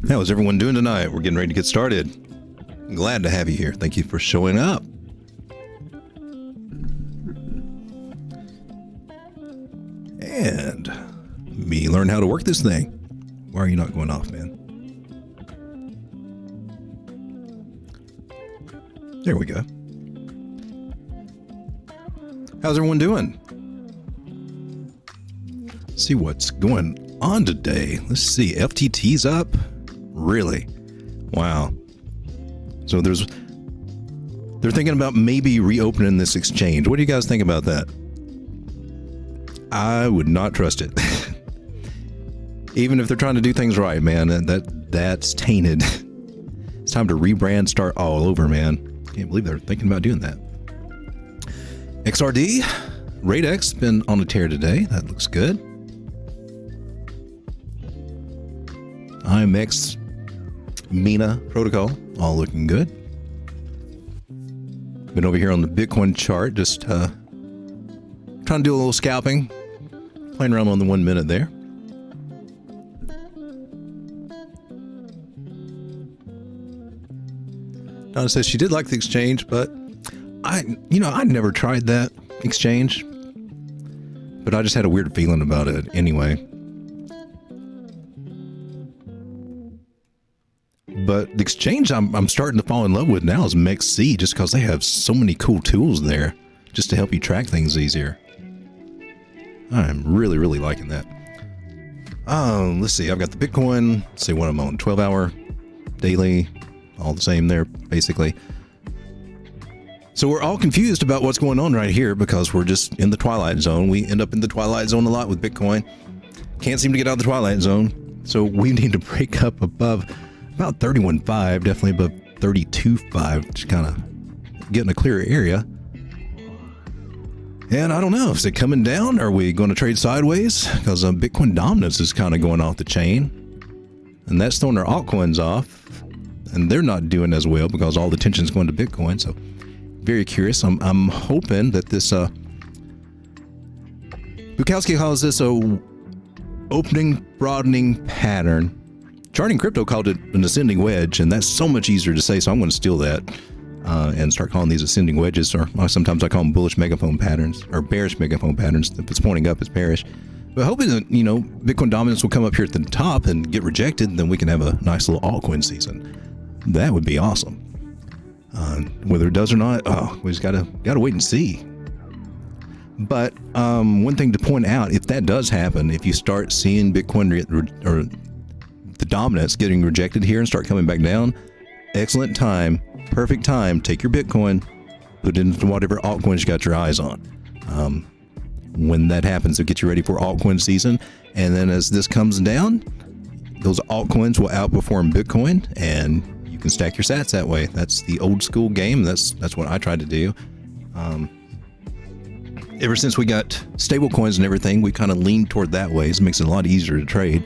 How is everyone doing tonight? We're getting ready to get started. Glad to have you here. Thank you for showing up. And me learn how to work this thing. Why are you not going off, man? There we go. How's everyone doing? Let's see what's going on today. Let's see. FTT's up. Really? Wow. So they're thinking about maybe reopening this exchange. What do you guys think about that? I would not trust it. Even if they're trying to do things right, man, that's tainted. It's time to rebrand, start all over, man. Can't believe they're thinking about doing that. XRD, RateX been on a tear today. That looks good. MexC, Mina protocol, all looking good. Been over here on the Bitcoin chart, just trying to do a little scalping, playing around on the 1 minute there. Donna says she did like the exchange, but I never tried that exchange, but I just had a weird feeling about it anyway. But the exchange I'm starting to fall in love with now is MexC, just because they have so many cool tools there just to help you track things easier. I'm really, really liking that. Let's see. I've got the Bitcoin. Let's see what I'm on. 12-hour, daily, all the same there, basically. So we're all confused about what's going on right here because we're just in the twilight zone. We end up in the twilight zone a lot with Bitcoin. Can't seem to get out of the twilight zone. So we need to break up above about 31.5, definitely above 32.5, just kind of get in a clearer area. And I don't know, is it coming down? Are we going to trade sideways? Because Bitcoin dominance is kind of going off the chain. And that's throwing our altcoins off. And they're not doing as well because all the attention is going to Bitcoin. So very curious. I'm hoping that this Bukowski calls this a opening broadening pattern. Charting Crypto called it an ascending wedge, and that's so much easier to say, so I'm going to steal that and start calling these ascending wedges, or sometimes I call them bullish megaphone patterns, or bearish megaphone patterns. If it's pointing up, it's bearish. But hoping that, Bitcoin dominance will come up here at the top and get rejected, and then we can have a nice little altcoin season. That would be awesome. Whether it does or not, we just gotta wait and see. But one thing to point out, if that does happen, if you start seeing Bitcoin or the dominance getting rejected here and start coming back down, excellent time, perfect time. Take your Bitcoin, put it into whatever altcoins you got your eyes on. When that happens, it'll get you ready for altcoin season. And then as this comes down, those altcoins will outperform Bitcoin, and you can stack your sats that way. That's the old school game. That's what I tried to do. Ever since we got stable coins and everything, we kind of leaned toward that way. It makes it a lot easier to trade.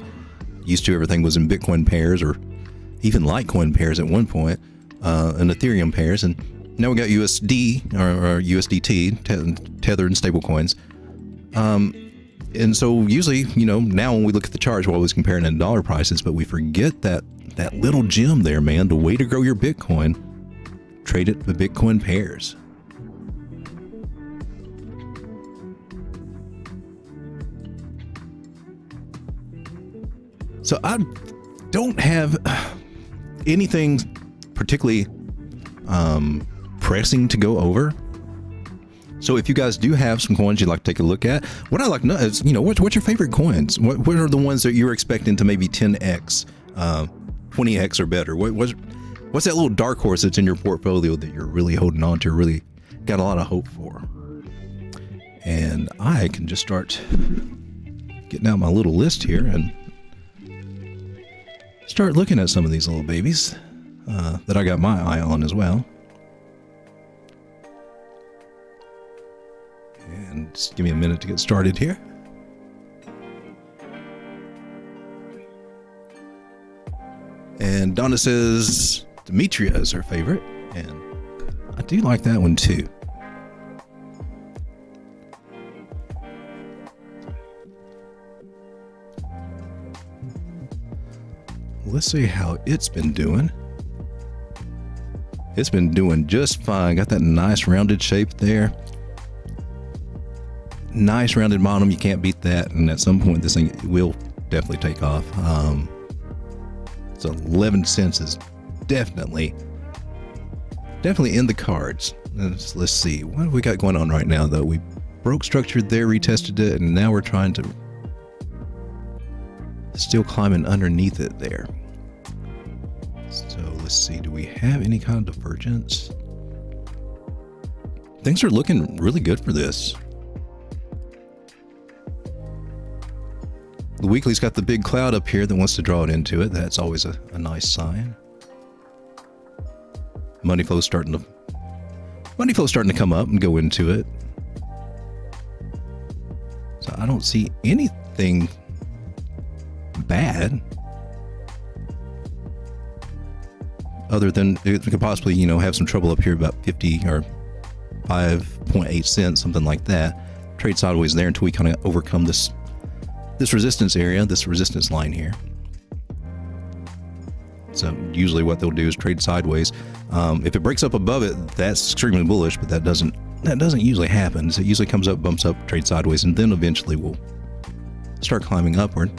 Used to everything was in Bitcoin pairs or even Litecoin pairs at one point, and Ethereum pairs, and now we got USD or USDT, Tether and stable coins. And so usually, now when we look at the charts, we're always comparing in dollar prices, but we forget that little gem there, man. The way to grow your Bitcoin, trade it with Bitcoin pairs. So I don't have anything particularly pressing to go over. So if you guys do have some coins you'd like to take a look at, what I like to know is, what's your favorite coins? What are the ones that you're expecting to maybe 10x, 20x or better? What's that little dark horse that's in your portfolio that you're really holding on to, really got a lot of hope for? And I can just start getting out my little list here and start looking at some of these little babies that I got my eye on as well. And just give me a minute to get started here. And Donna says Demetria is her favorite, and I do like that one too. let's see how it's been doing. It's been doing just fine. Got that nice rounded shape there. Nice rounded bottom. You can't beat that. And at some point, this thing will definitely take off. So 11 cents is definitely in the cards. Let's see. What have we got going on right now, though? We broke structure there, retested it, and now we're trying to still climbing underneath it there. So let's see. Do we have any kind of divergence? Things are looking really good for this. The weekly's got the big cloud up here that wants to draw it into it. That's always a nice sign. Money flow's starting to come up and go into it. So I don't see anything bad, other than it could possibly, you know, have some trouble up here about 50 or 5.8 cents, something like that. Trade sideways there until we kind of overcome this resistance area, this resistance line here. So usually what they'll do is trade sideways. If it breaks up above it, that's extremely bullish, but that doesn't usually happen. So it usually comes up, bumps up, trade sideways, and then eventually we'll start climbing upward.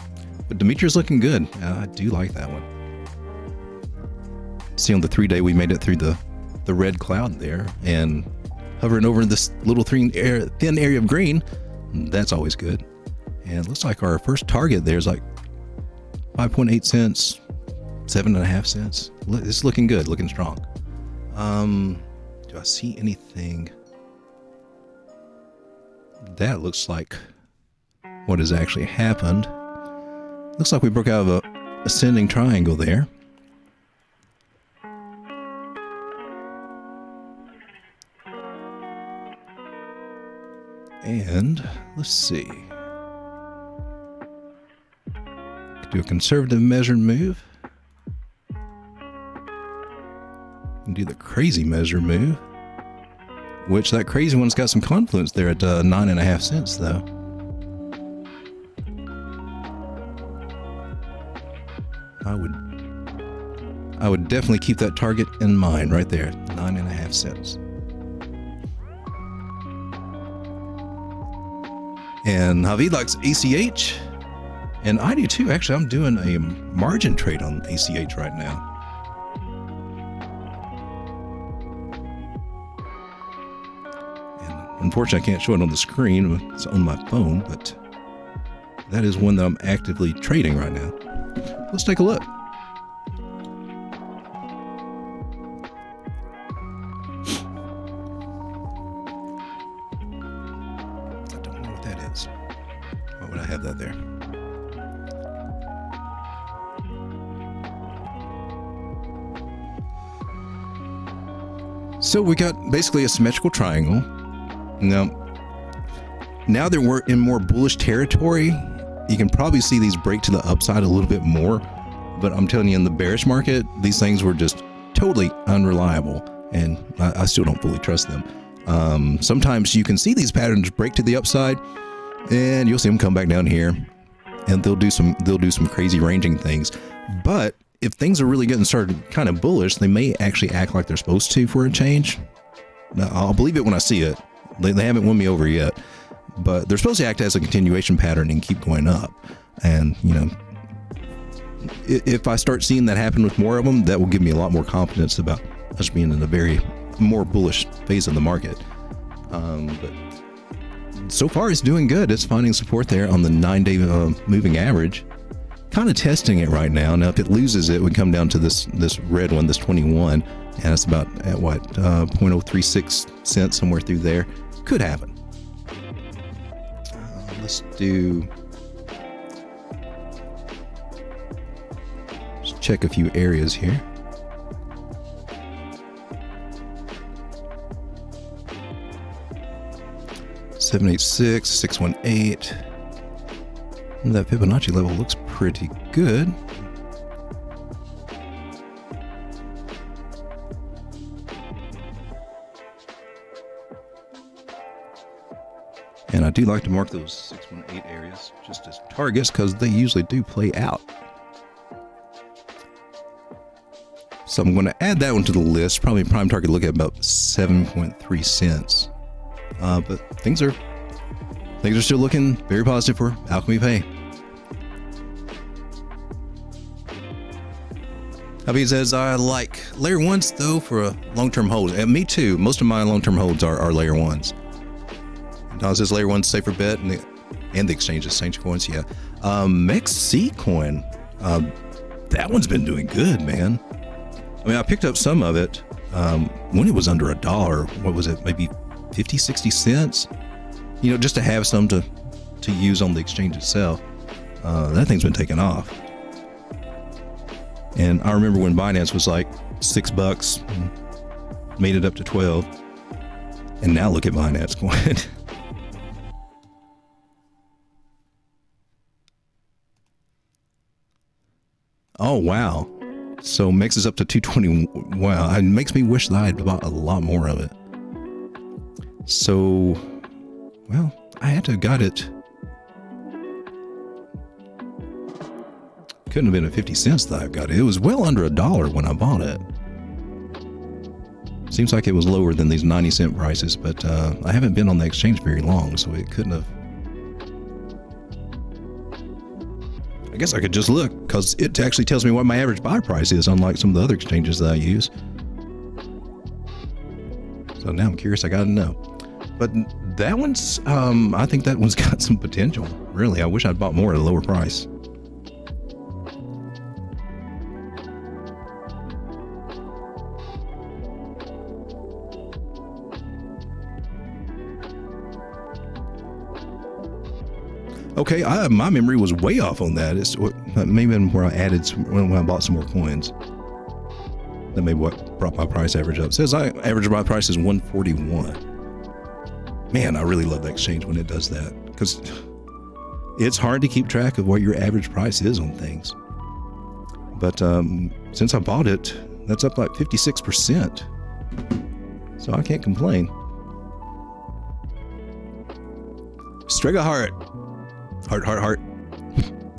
But Dimitri's looking good. I do like that one. See, on the 3-day, we made it through the red cloud there and hovering over this little thin area of green. That's always good. And it looks like our first target there is like 5.8 cents, 7.5 cents. It's looking good, looking strong. Do I see anything? That looks like what has actually happened. Looks like we broke out of a ascending triangle there. And let's see. Could do a conservative measured move. And do the crazy measure move. Which that crazy one's got some confluence there at 9.5 cents though. I would definitely keep that target in mind right there, 9.5 cents. And Javid likes ACH, and I do too. Actually, I'm doing a margin trade on ACH right now. And unfortunately, I can't show it on the screen. It's on my phone, but that is one that I'm actively trading right now. Let's take a look. Have that there. So we got basically a symmetrical triangle. Now that we're in more bullish territory, you can probably see these break to the upside a little bit more. But I'm telling you, in the bearish market, these things were just totally unreliable, and I still don't fully trust them. Sometimes you can see these patterns break to the upside, and you'll see them come back down here, and they'll do some crazy ranging things. But if things are really getting started kind of bullish, they may actually act like they're supposed to for a change. Now, I'll believe it when I see it. They haven't won me over yet, but they're supposed to act as a continuation pattern and keep going up. And you know, if I start seeing that happen with more of them, that will give me a lot more confidence about us being in a very more bullish phase of the market. But so far it's doing good. It's finding support there on the 9-day moving average, kind of testing it right now. Now if it loses it, we come down to this red one, this 21, and it's about at what 0.036 cents, somewhere through there. Could happen. Let's check a few areas here. $786, $618. And that Fibonacci level looks pretty good. And I do like to mark those 618 areas just as targets because they usually do play out. So I'm going to add that one to the list. Probably prime target look at about 7.3 cents. But things are still looking very positive for Alchemy Pay. Happy says, I like layer ones though for a long-term hold. And me too. Most of my long-term holds are layer ones. Don says layer one's safer bet, and the exchange coins. Yeah. MexC coin. That one's been doing good, man. I mean, I picked up some of it when it was under $1. What was it? Maybe 50, 60 cents. You know, just to have some to use on the exchange itself. That thing's been taking off. And I remember when Binance was like $6 and made it up to 12. And now look at Binance going. Oh, wow. So MexC is up to 220. Wow. It makes me wish that I had bought a lot more of it. So, well, I had to have got it. Couldn't have been at 50 cents that I've got it. It was well under $1 when I bought it. Seems like it was lower than these 90-cent prices, but I haven't been on the exchange very long, so it couldn't have. I guess I could just look, because it actually tells me what my average buy price is, unlike some of the other exchanges that I use. So now I'm curious, I gotta know. But that one's, I think that one's got some potential. Really, I wish I'd bought more at a lower price. Okay, my memory was way off on that. It's maybe where I added when I bought some more coins. That may be what brought my price average up. It says I average my price is 141. Man, I really love that exchange when it does that, because it's hard to keep track of what your average price is on things. But since I bought it, that's up like 56%. So I can't complain. Strega Heart. Heart.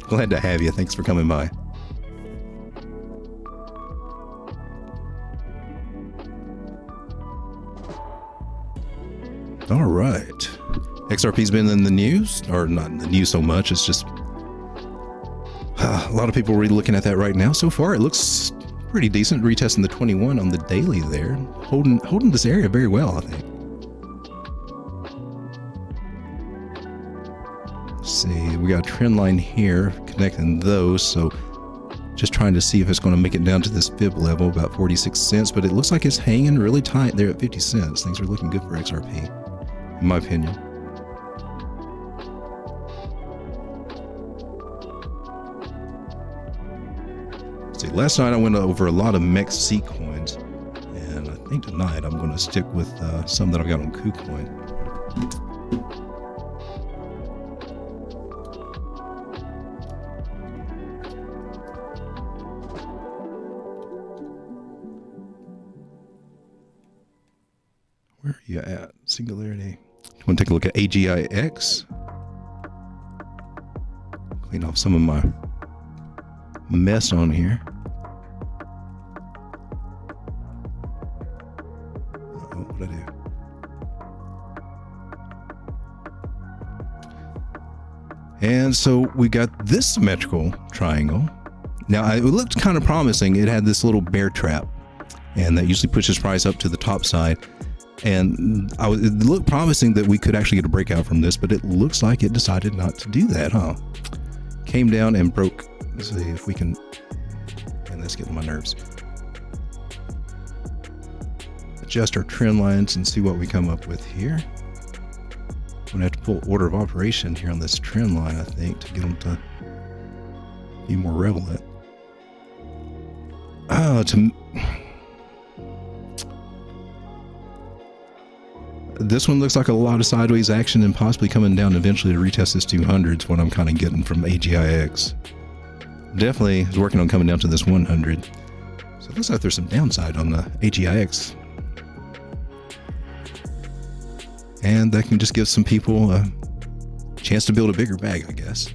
Glad to have you. Thanks for coming by. All right. XRP's been in the news, or not in the news so much. It's just a lot of people are really looking at that right now. So far, it looks pretty decent. Retesting the 21 on the daily there, holding this area very well, I think. See, we got a trend line here connecting those, so just trying to see if it's going to make it down to this fib level, about 46 cents, but it looks like it's hanging really tight there at 50 cents. Things are looking good for XRP, in my opinion. See, last night I went over a lot of MexC coins, and I think tonight I'm going to stick with some that I've got on KuCoin. Where are you at? Singularity. I want to take a look at AGIX. Clean off some of my mess on here. What did I do? And so we got this symmetrical triangle. Now it looked kind of promising. It had this little bear trap, and that usually pushes price up to the top side. And it looked promising that we could actually get a breakout from this, but it looks like it decided not to do that, huh? Came down and broke. Let's see if we can, and that's getting my nerves. Adjust our trend lines and see what we come up with here. I'm gonna have to pull order of operation here on this trend line, I think, to get them to be more relevant. This one looks like a lot of sideways action and possibly coming down eventually to retest this 200 is what I'm kind of getting from AGIX. Definitely is working on coming down to this 100. So it looks like there's some downside on the AGIX. And that can just give some people a chance to build a bigger bag, I guess.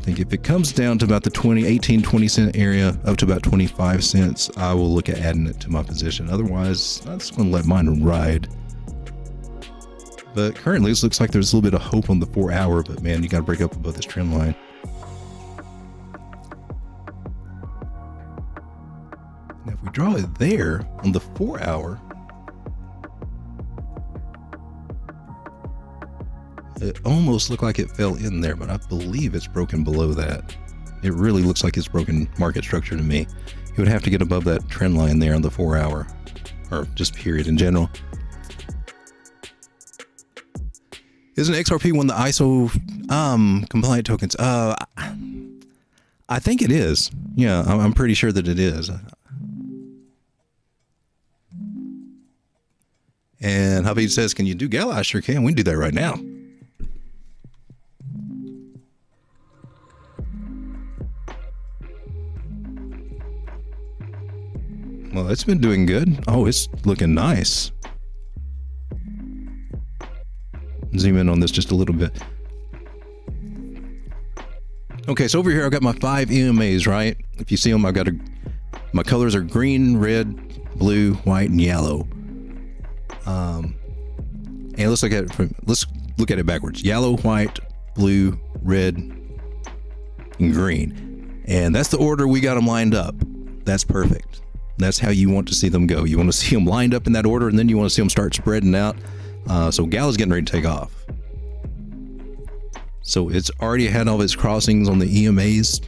think if it comes down to about the 18, 20 cent area up to about 25 cents, I will look at adding it to my position. Otherwise, I'm just going to let mine ride. But currently, it looks like there's a little bit of hope on the 4 hour, but man, you got to break up above this trend line. Now, if we draw it there on the 4 hour, it almost looked like it fell in there, but I believe it's broken below that. It really looks like it's broken market structure to me. It would have to get above that trend line there on the 4 hour, or just period in general. Isn't XRP one of the ISO compliant tokens? I think it is. Yeah, I'm pretty sure that it is. And Habib says, can you do Gala? I sure can. We can do that right now. Well, it's been doing good. Oh, it's looking nice. Zoom in on this just a little bit. Okay, so over here I've got my 5 EMAs, right? If you see them, I've got my colors are green, red, blue, white, and yellow. And let's look at it backwards. Yellow, white, blue, red, and green. And that's the order we got them lined up. That's perfect. That's how you want to see them go. You want to see them lined up in that order, and then you want to see them start spreading out. So Gala's getting ready to take off. So it's already had all of its crossings on the EMAs,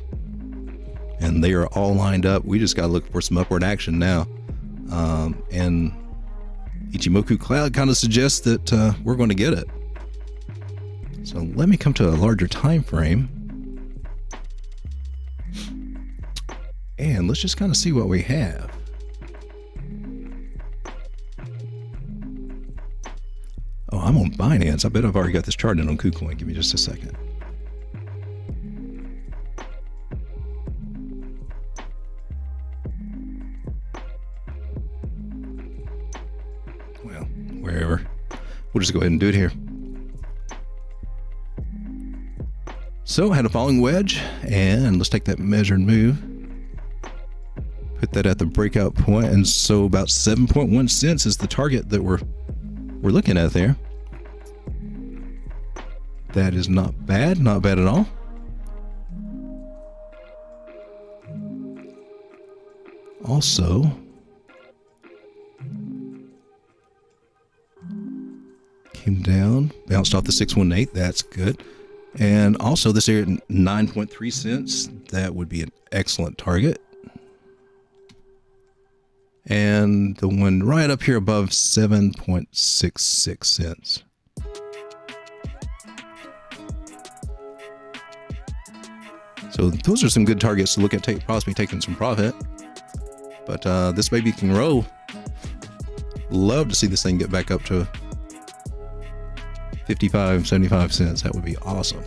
and they are all lined up. We just got to look for some upward action now. And Ichimoku Cloud kind of suggests that we're going to get it. So let me come to a larger time frame. And let's just kind of see what we have. Oh, I'm on Binance. I bet I've already got this chart in on KuCoin. Give me just a second. Well, wherever. We'll just go ahead and do it here. So, had a falling wedge, and let's take that measured move. Put that at the breakout point, and so about 7.1 cents is the target that we're looking at there. That is not bad at all. Also, came down, bounced off the 618. That's good. And also this area at 9.3 cents. That would be an excellent target. And the one right up here above 7.66 cents. So those are some good targets to look at, possibly taking some profit. But this baby can roll. Love to see this thing get back up to 55, 75 cents. That would be awesome.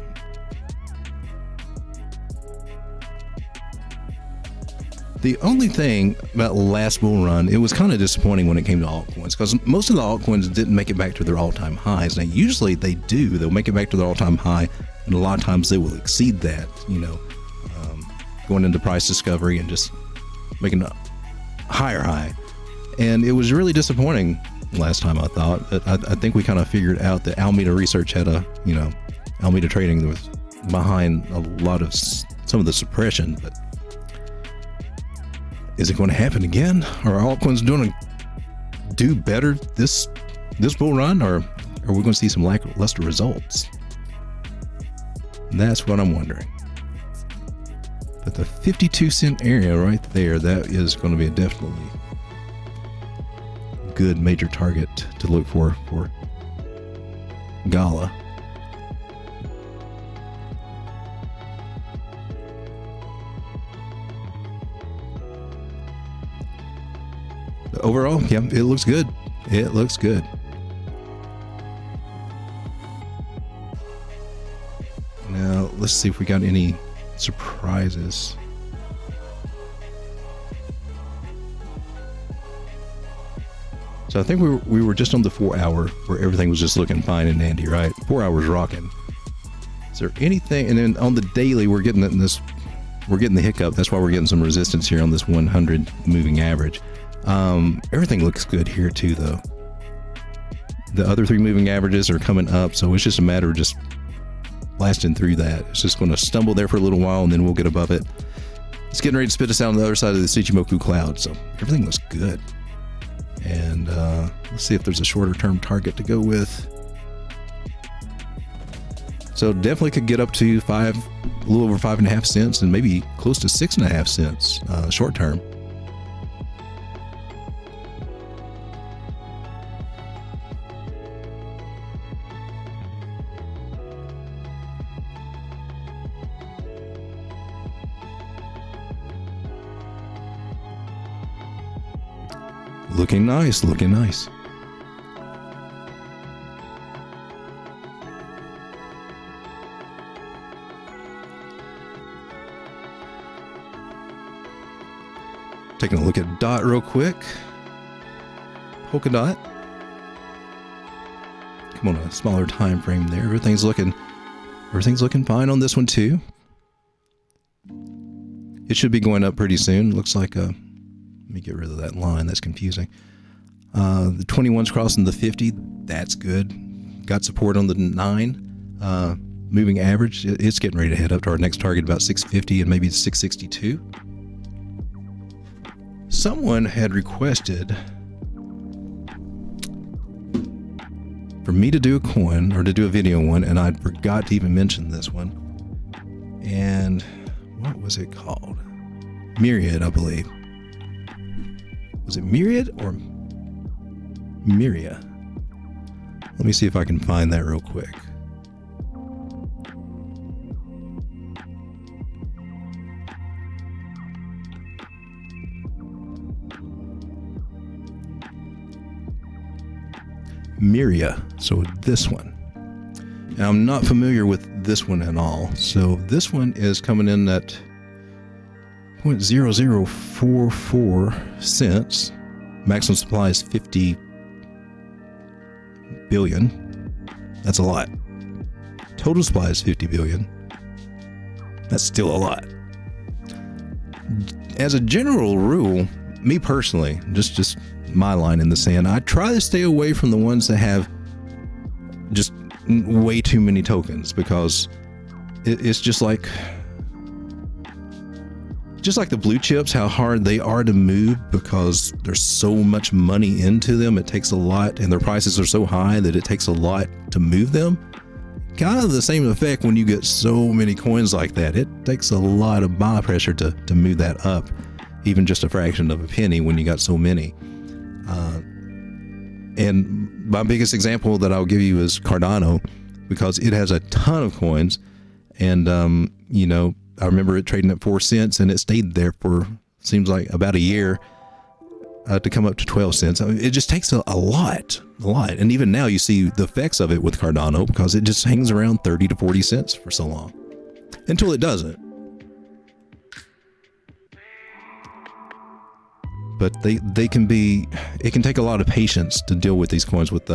The only thing about last bull run, it was kind of disappointing when it came to altcoins, because most of the altcoins didn't make it back to their all-time highs. Now, usually they do. They'll make it back to their all-time high, and a lot of times they will exceed that, going into price discovery and just making a higher high. And it was really disappointing last time, I thought. But I think we kind of figured out that Alameda Research had Alameda Trading was behind a lot of some of the suppression, but is it going to happen again? Are altcoins going to do better this bull run, or are we going to see some lackluster results? That's what I'm wondering. But the 52 cent area right there, that is going to be a definitely good major target to look for Gala. Overall, yeah, it looks good. It looks good. Now, let's see if we got any surprises. So I think we were just on the 4 hour where everything was just looking fine and dandy, right? 4 hours rocking. Is there anything? And then on the daily, we're getting this. We're getting the hiccup. That's why we're getting some resistance here on this 100 moving average. Everything looks good here too, though. The other 3 moving averages are coming up, so it's just a matter of just blasting through that. It's just going to stumble there for a little while, and then we'll get above it. It's getting ready to spit us out on the other side of the Tsuchimoku cloud, so everything looks good. And let's see if there's a shorter term target to go with. So definitely could get up to a little over 5.5 cents, and maybe close to 6.5 cents short term. Looking nice, looking nice. Taking a look at DOT real quick. Polka dot. Come on, a smaller time frame there. Everything's looking fine on this one too. It should be going up pretty soon. Looks like let me get rid of that line. That's confusing. The 21's crossing the 50. That's good. Got support on the 9 moving average. It's getting ready to head up to our next target, about 650 and maybe 662. Someone had requested for me to do a coin, or to do a video one, and I forgot to even mention this one. And what was it called? Myriad, I believe. Was it Myriad or Myria? Let me see if I can find that real quick. Myria, so this one. And I'm not familiar with this one at all. So this one is coming in at 0.0044 cents. Maximum supply is 50 billion. That's a lot. Total supply is 50 billion. That's still a lot. As a general rule, me personally, just my line in the sand, I try to stay away from the ones that have just way too many tokens, because it's just like the blue chips, how hard they are to move because there's so much money into them. It takes a lot, and their prices are so high that it takes a lot to move them. Kind of the same effect when you get so many coins like that. It takes a lot of buy pressure to move that up, even just a fraction of a penny when you got so many. And my biggest example that I'll give you is Cardano, because it has a ton of coins. And, you know, I remember it trading at 4 cents, and it stayed there for, seems like, about a year to come up to 12 cents. I mean, it just takes a lot. And even now you see the effects of it with Cardano, because it just hangs around 30 to 40 cents for so long until it doesn't. But it can take a lot of patience to deal with these coins with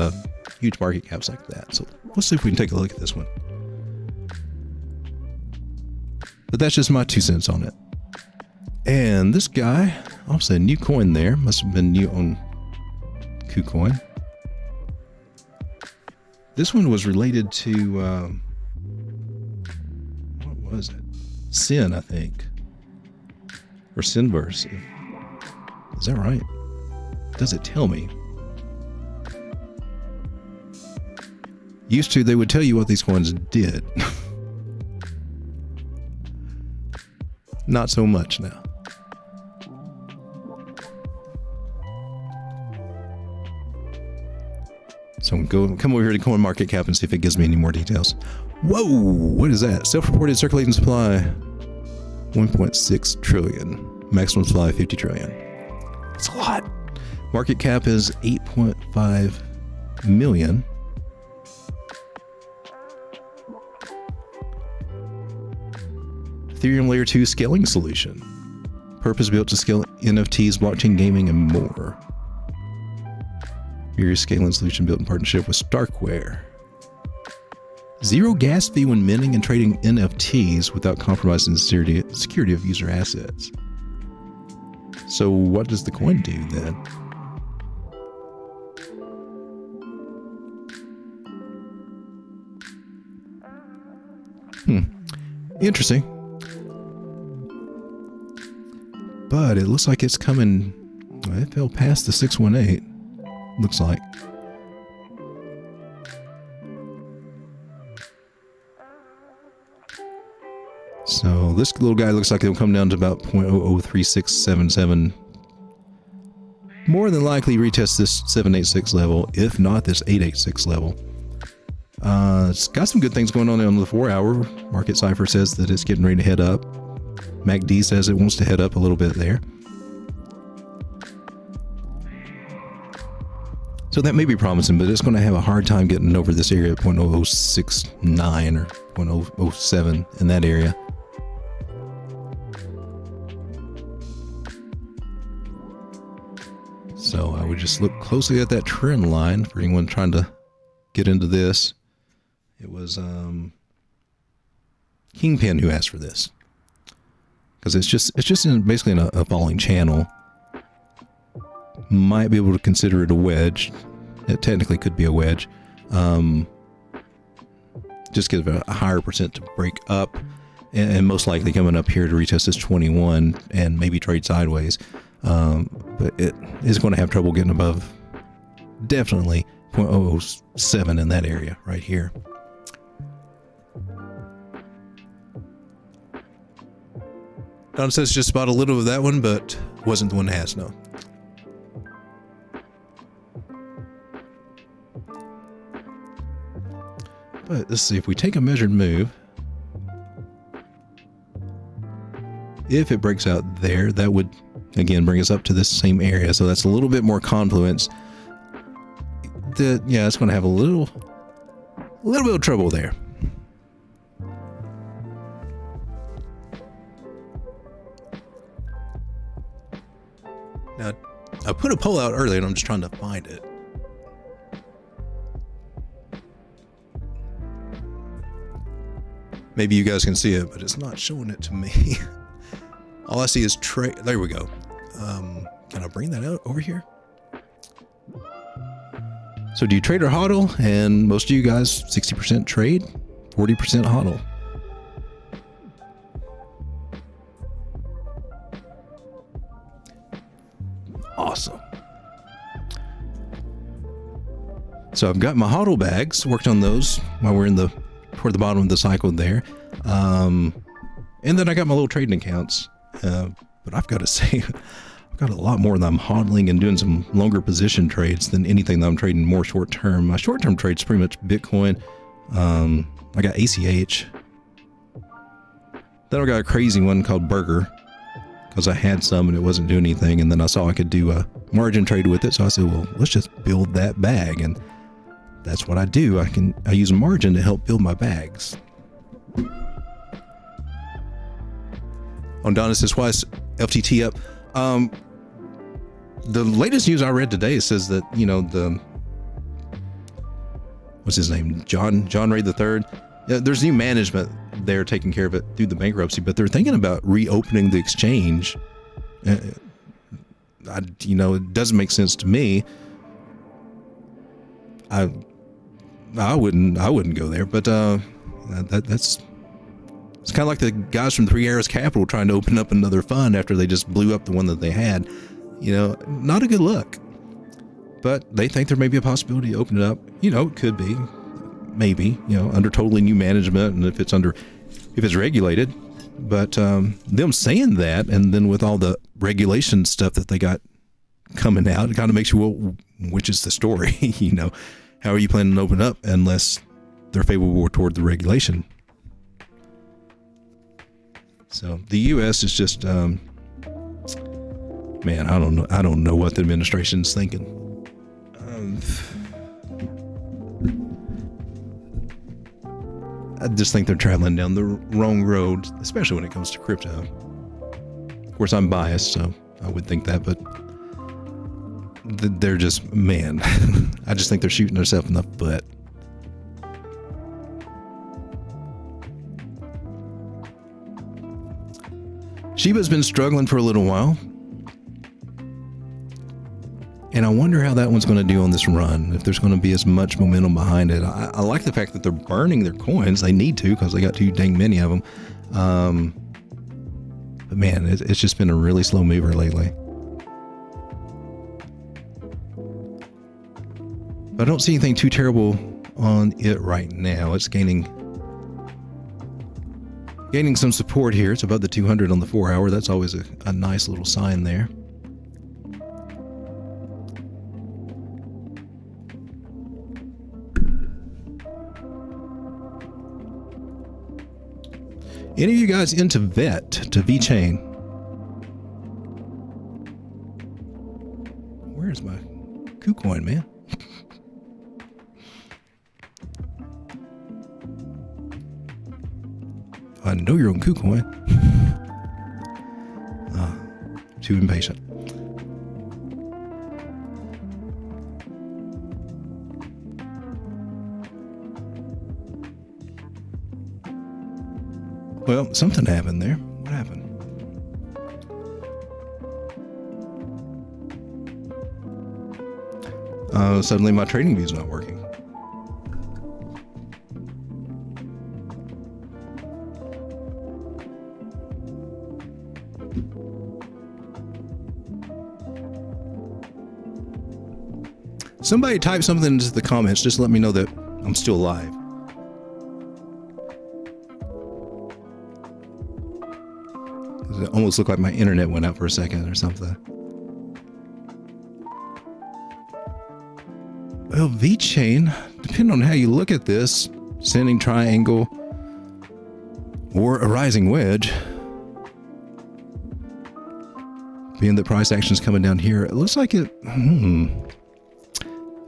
huge market caps like that. So let's see if we can take a look at this one. But that's just my 2 cents on it. And this guy, also a new coin there, must have been new on KuCoin. This one was related to, what was it? Sin, I think. Or Sinverse. Is that right? Does it tell me? Used to, they would tell you what these coins did. Not so much now. So I'm going to come over here to CoinMarketCap and see if it gives me any more details. Whoa, what is that? Self-reported circulating supply, 1.6 trillion. Maximum supply, 50 trillion. That's a lot. Market cap is 8.5 million. Ethereum Layer 2 scaling solution. Purpose built to scale NFTs, blockchain gaming, and more. Various scaling solution built in partnership with Starkware. Zero gas fee when minting and trading NFTs without compromising the security of user assets. So what does the coin do then? Interesting. But it looks like it's coming. It fell past the 618. Looks like. So this little guy looks like it'll come down to about 0.003677. More than likely retest this 786 level, if not this 886 level. It's got some good things going on the 4-hour. Market Cipher says that it's getting ready to head up. MACD says it wants to head up a little bit there. So that may be promising, but it's going to have a hard time getting over this area at 0.0069 or 0.007 in that area. So I would just look closely at that trend line for anyone trying to get into this. It was Kingpin who asked for this, because it's just basically in a falling channel. Might be able to consider it a wedge. It technically could be a wedge. Just give it a higher percent to break up, and most likely coming up here to retest this 21 and maybe trade sideways. But it is going to have trouble getting above definitely 0.007 in that area right here. Don says just about a little of that one, but wasn't the one that has no. But let's see, if we take a measured move, if it breaks out there, that would again bring us up to this same area. So that's a little bit more confluence. Yeah, it's going to have a little bit of trouble there. Now, I put a poll out earlier and I'm just trying to find it. Maybe you guys can see it, but it's not showing it to me. All I see is trade. There we go. Can I bring that out over here? So do you trade or hodl? And most of you guys, 60% trade, 40% hodl. Awesome. So I've got my hodl bags, worked on those while we're toward the bottom of the cycle there. And then I got my little trading accounts. But I've got to say, I've got a lot more than I'm hodling and doing some longer position trades than anything that I'm trading more short term. My short term trades pretty much Bitcoin. I got ACH. Then I got a crazy one called Burger, because I had some and it wasn't doing anything. And then I saw I could do a margin trade with it. So I said, well, let's just build that bag. And that's what I do. I use a margin to help build my bags. On Donna says, why is FTT up? The latest news I read today says that, you know, what's his name? John Ray III. Yeah, there's new management there taking care of it through the bankruptcy, but they're thinking about reopening the exchange. It doesn't make sense to me. I wouldn't go there, but that's it's kind of like the guys from Three Arrows Capital trying to open up another fund after they just blew up the one that they had. You know, not a good look. But they think there may be a possibility to open it up. You know, it could be, maybe, you know, under totally new management, and if it's regulated. But them saying that, and then with all the regulation stuff that they got coming out, it kind of makes you, well, which is the story? You know, how are you planning to open up unless they're favorable toward the regulation? So the U.S. is just, man, I don't know what the administration's thinking. I just think they're traveling down the wrong road, especially when it comes to crypto. Of course, I'm biased, so I would think that, but they're just, man, I just think they're shooting themselves in the foot. Shiba's been struggling for a little while. And I wonder how that one's going to do on this run, if there's going to be as much momentum behind it. I like the fact that they're burning their coins. They need to, because they got too dang many of them. But man, it's just been a really slow mover lately. I don't see anything too terrible on it right now. It's gaining some support here. It's above the 200 on the 4 hour. That's always a nice little sign there. Any of you guys into VET, to VeChain? Where's my KuCoin, man? I know you're on KuCoin. Too impatient. Well, something happened there. What happened? Suddenly my TradingView is not working. Somebody type something into the comments. Just let me know that I'm still alive. It almost looked like my internet went out for a second or something. Well, VeChain, depending on how you look at this, ascending triangle or a rising wedge, being that price action is coming down here, it looks like it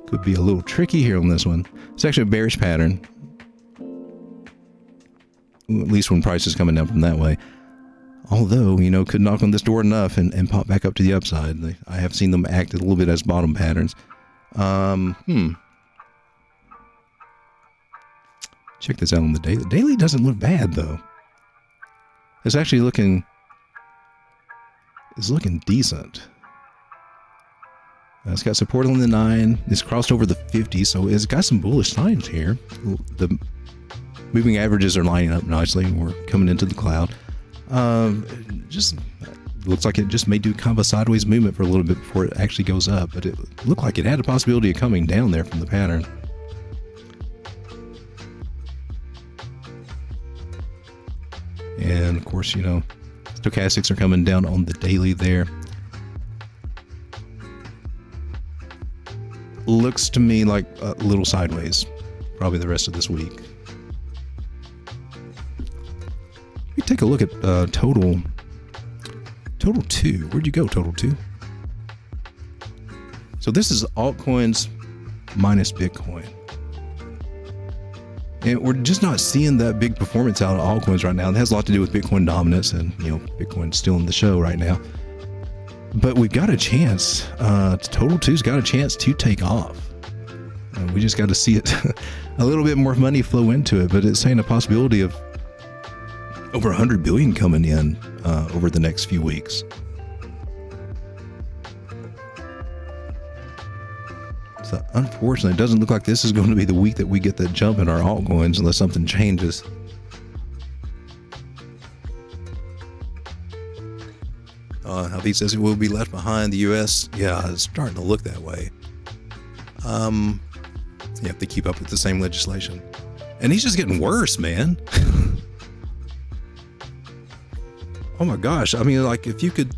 could be a little tricky here on this one. It's actually a bearish pattern, at least when price is coming down from that way. Although, you know, could knock on this door enough and pop back up to the upside. I have seen them act a little bit as bottom patterns. Check this out on the daily. The daily doesn't look bad though. It's actually looking decent. It's got support on the 9. It's crossed over the 50, so it's got some bullish signs here. The moving averages are lining up nicely. We're coming into the cloud. Just looks like it just may do kind of a sideways movement for a little bit before it actually goes up, but it looked like it had a possibility of coming down there from the pattern. And of course, you know, stochastics are coming down on the daily there. Looks to me like a little sideways, probably the rest of this week. Let me take a look at total 2. Where'd you go, total 2? So this is altcoins minus Bitcoin. And we're just not seeing that big performance out of altcoins right now. It has a lot to do with Bitcoin dominance, and you know, Bitcoin's still in the show right now. But we've got a chance. Total 2's got a chance to take off. We just got to see it a little bit more money flow into it. But it's saying a possibility of over 100 billion coming in over the next few weeks. So unfortunately, it doesn't look like this is going to be the week that we get that jump in our altcoins unless something changes. Javi says it will be left behind. The U.S. Yeah, it's starting to look that way. You have to keep up with the same legislation. And he's just getting worse, man. Oh my gosh. I mean, like, if you could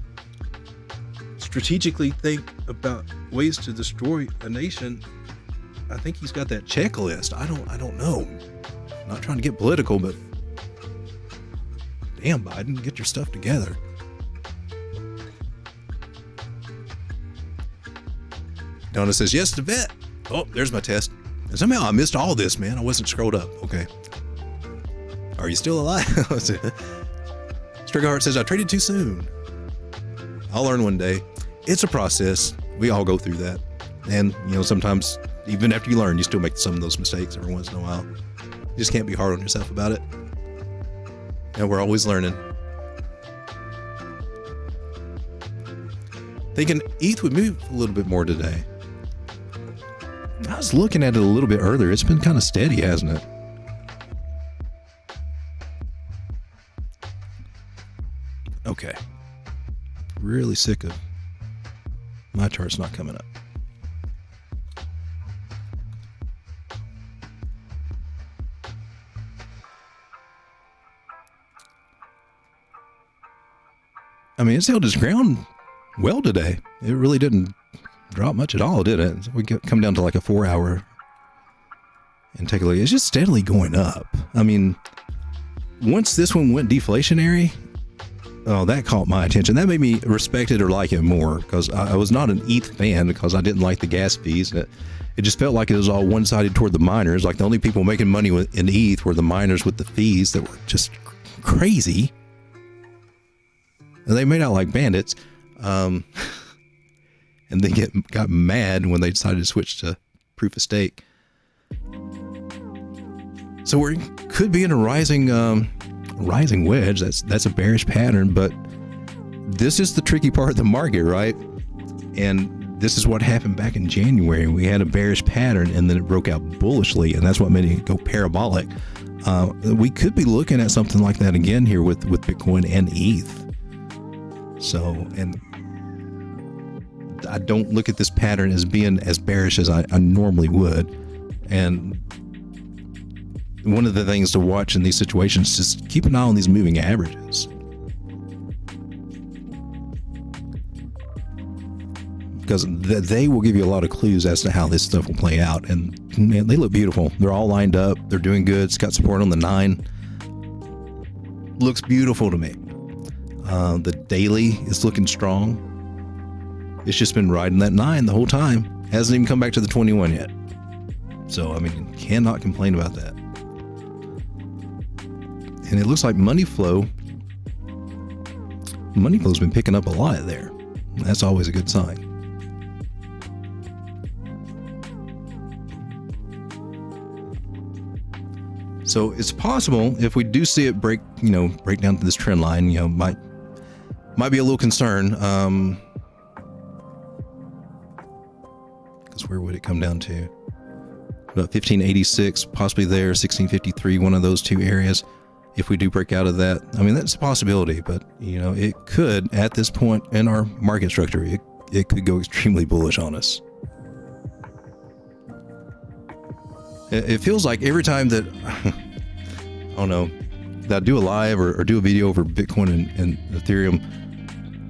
strategically think about ways to destroy a nation, I think he's got that checklist. I don't know. I'm not trying to get political, but damn, Biden, get your stuff together. Donna says, yes to vet. Oh, there's my test. And somehow I missed all this, man. I wasn't scrolled up. Okay. Are you still alive? Striggerheart says, I traded too soon. I'll learn one day. It's a process. We all go through that. And, you know, sometimes even after you learn, you still make some of those mistakes every once in a while. You just can't be hard on yourself about it. And we're always learning. Thinking ETH would move a little bit more today. I was looking at it a little bit earlier. It's been kind of steady, hasn't it? Okay. Really sick of my chart's not coming up. I mean, it's held its ground well today. It really didn't drop much at all, did it? We come down to like a 4 hour and take a look. It's just steadily going up. I mean, once this one went deflationary, oh, that caught my attention. That made me respect it or like it more, because I was not an ETH fan because I didn't like the gas fees. It just felt like it was all one-sided toward the miners. Like the only people making money in ETH were the miners with the fees that were just crazy. And they made out like bandits. And they got mad when they decided to switch to proof of stake. So we could be in a rising wedge. That's a bearish pattern, but this is the tricky part of the market, right? And this is what happened back in January. We had a bearish pattern and then it broke out bullishly, and that's what made it go parabolic. We could be looking at something like that again here with Bitcoin and ETH. So, and I don't look at this pattern as being as bearish as I normally would. And one of the things to watch in these situations is just keep an eye on these moving averages. Because they will give you a lot of clues as to how this stuff will play out. And man, they look beautiful. They're all lined up. They're doing good. It's got support on the 9. Looks beautiful to me. The daily is looking strong. It's just been riding that 9 the whole time. Hasn't even come back to the 21 yet. So, I mean, cannot complain about that. And it looks like money flow's been picking up a lot there. That's always a good sign. So it's possible if we do see it break down to this trend line, might be a little concern. Because where would it come down to? About 1586, possibly there, 1653, one of those two areas. If we do break out of that, I mean, that's a possibility, but it could, at this point in our market structure, it could go extremely bullish on us. It feels like every time that, I don't know, that I do a live or do a video over Bitcoin and Ethereum,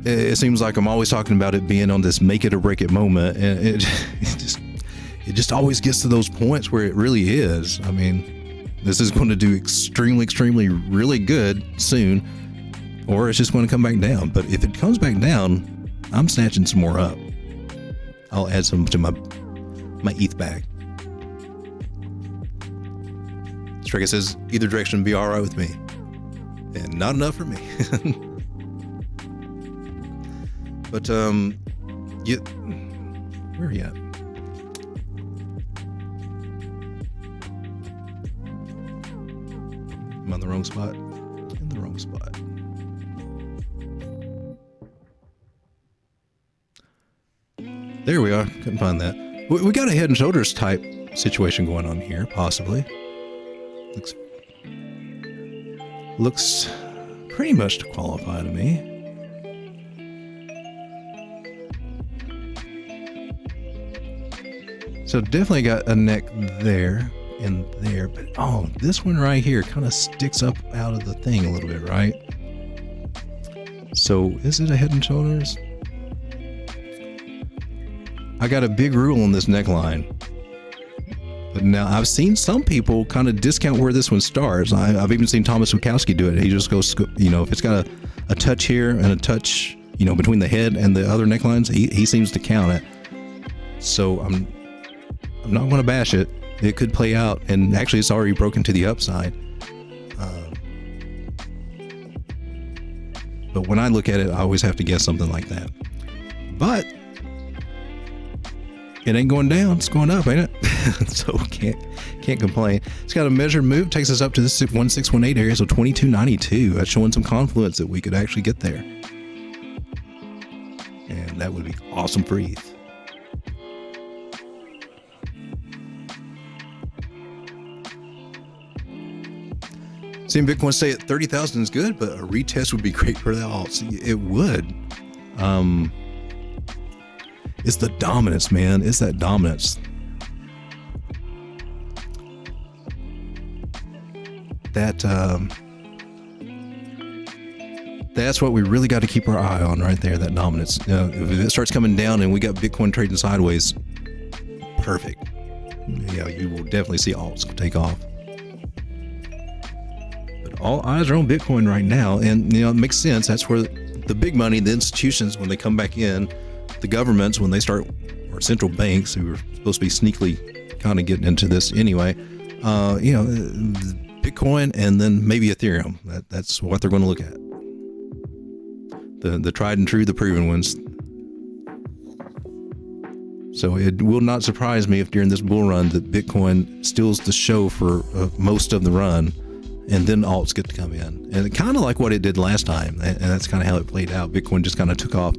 it seems like I'm always talking about it being on this make it or break it moment. And it just always gets to those points where it really is. I mean, this is going to do extremely, extremely, really good soon, or it's just going to come back down. But if it comes back down, I'm snatching some more up. I'll add some to my ETH bag. Striker says either direction would be all right with me, and not enough for me. But where are you at? I'm on the wrong spot. In the wrong spot. There we are. Couldn't find that. We got a head and shoulders type situation going on here, possibly. Looks pretty much to qualify to me. So definitely got a neck there and there, but this one right here kind of sticks up out of the thing a little bit, right? So is it a head and shoulders? I got a big rule on this neckline. But now I've seen some people kind of discount where this one starts. I've even seen Thomas Wachowski do it. He just goes, if it's got a touch here and a touch, between the head and the other necklines, he seems to count it. So I'm not going to bash it. It could play out, and actually it's already broken to the upside. But when I look at it, I always have to guess something like that. But it ain't going down, it's going up, ain't it? So can't complain. It's got a measured move, takes us up to this 1618 area, so 2292. That's showing some confluence that we could actually get there. And That would be awesome for ETH. Seeing Bitcoin stay at 30,000 is good, but a retest would be great for the alts. It would. It's the dominance, man. It's that dominance. That's what we really got to keep our eye on right there, that dominance. If it starts coming down and we got Bitcoin trading sideways, perfect. Yeah, you will definitely see alts take off. But all eyes are on Bitcoin right now, and it makes sense. That's where the big money, the institutions, when they come back in, the governments, when they start, or central banks, who are supposed to be sneakily kind of getting into this anyway, Bitcoin and then maybe Ethereum. That's what they're going to look at. The tried and true, the proven ones. So it will not surprise me if during this bull run that Bitcoin steals the show for most of the run, and then alts get to come in. And kind of like what it did last time, and that's kind of how it played out. Bitcoin just kind of took off,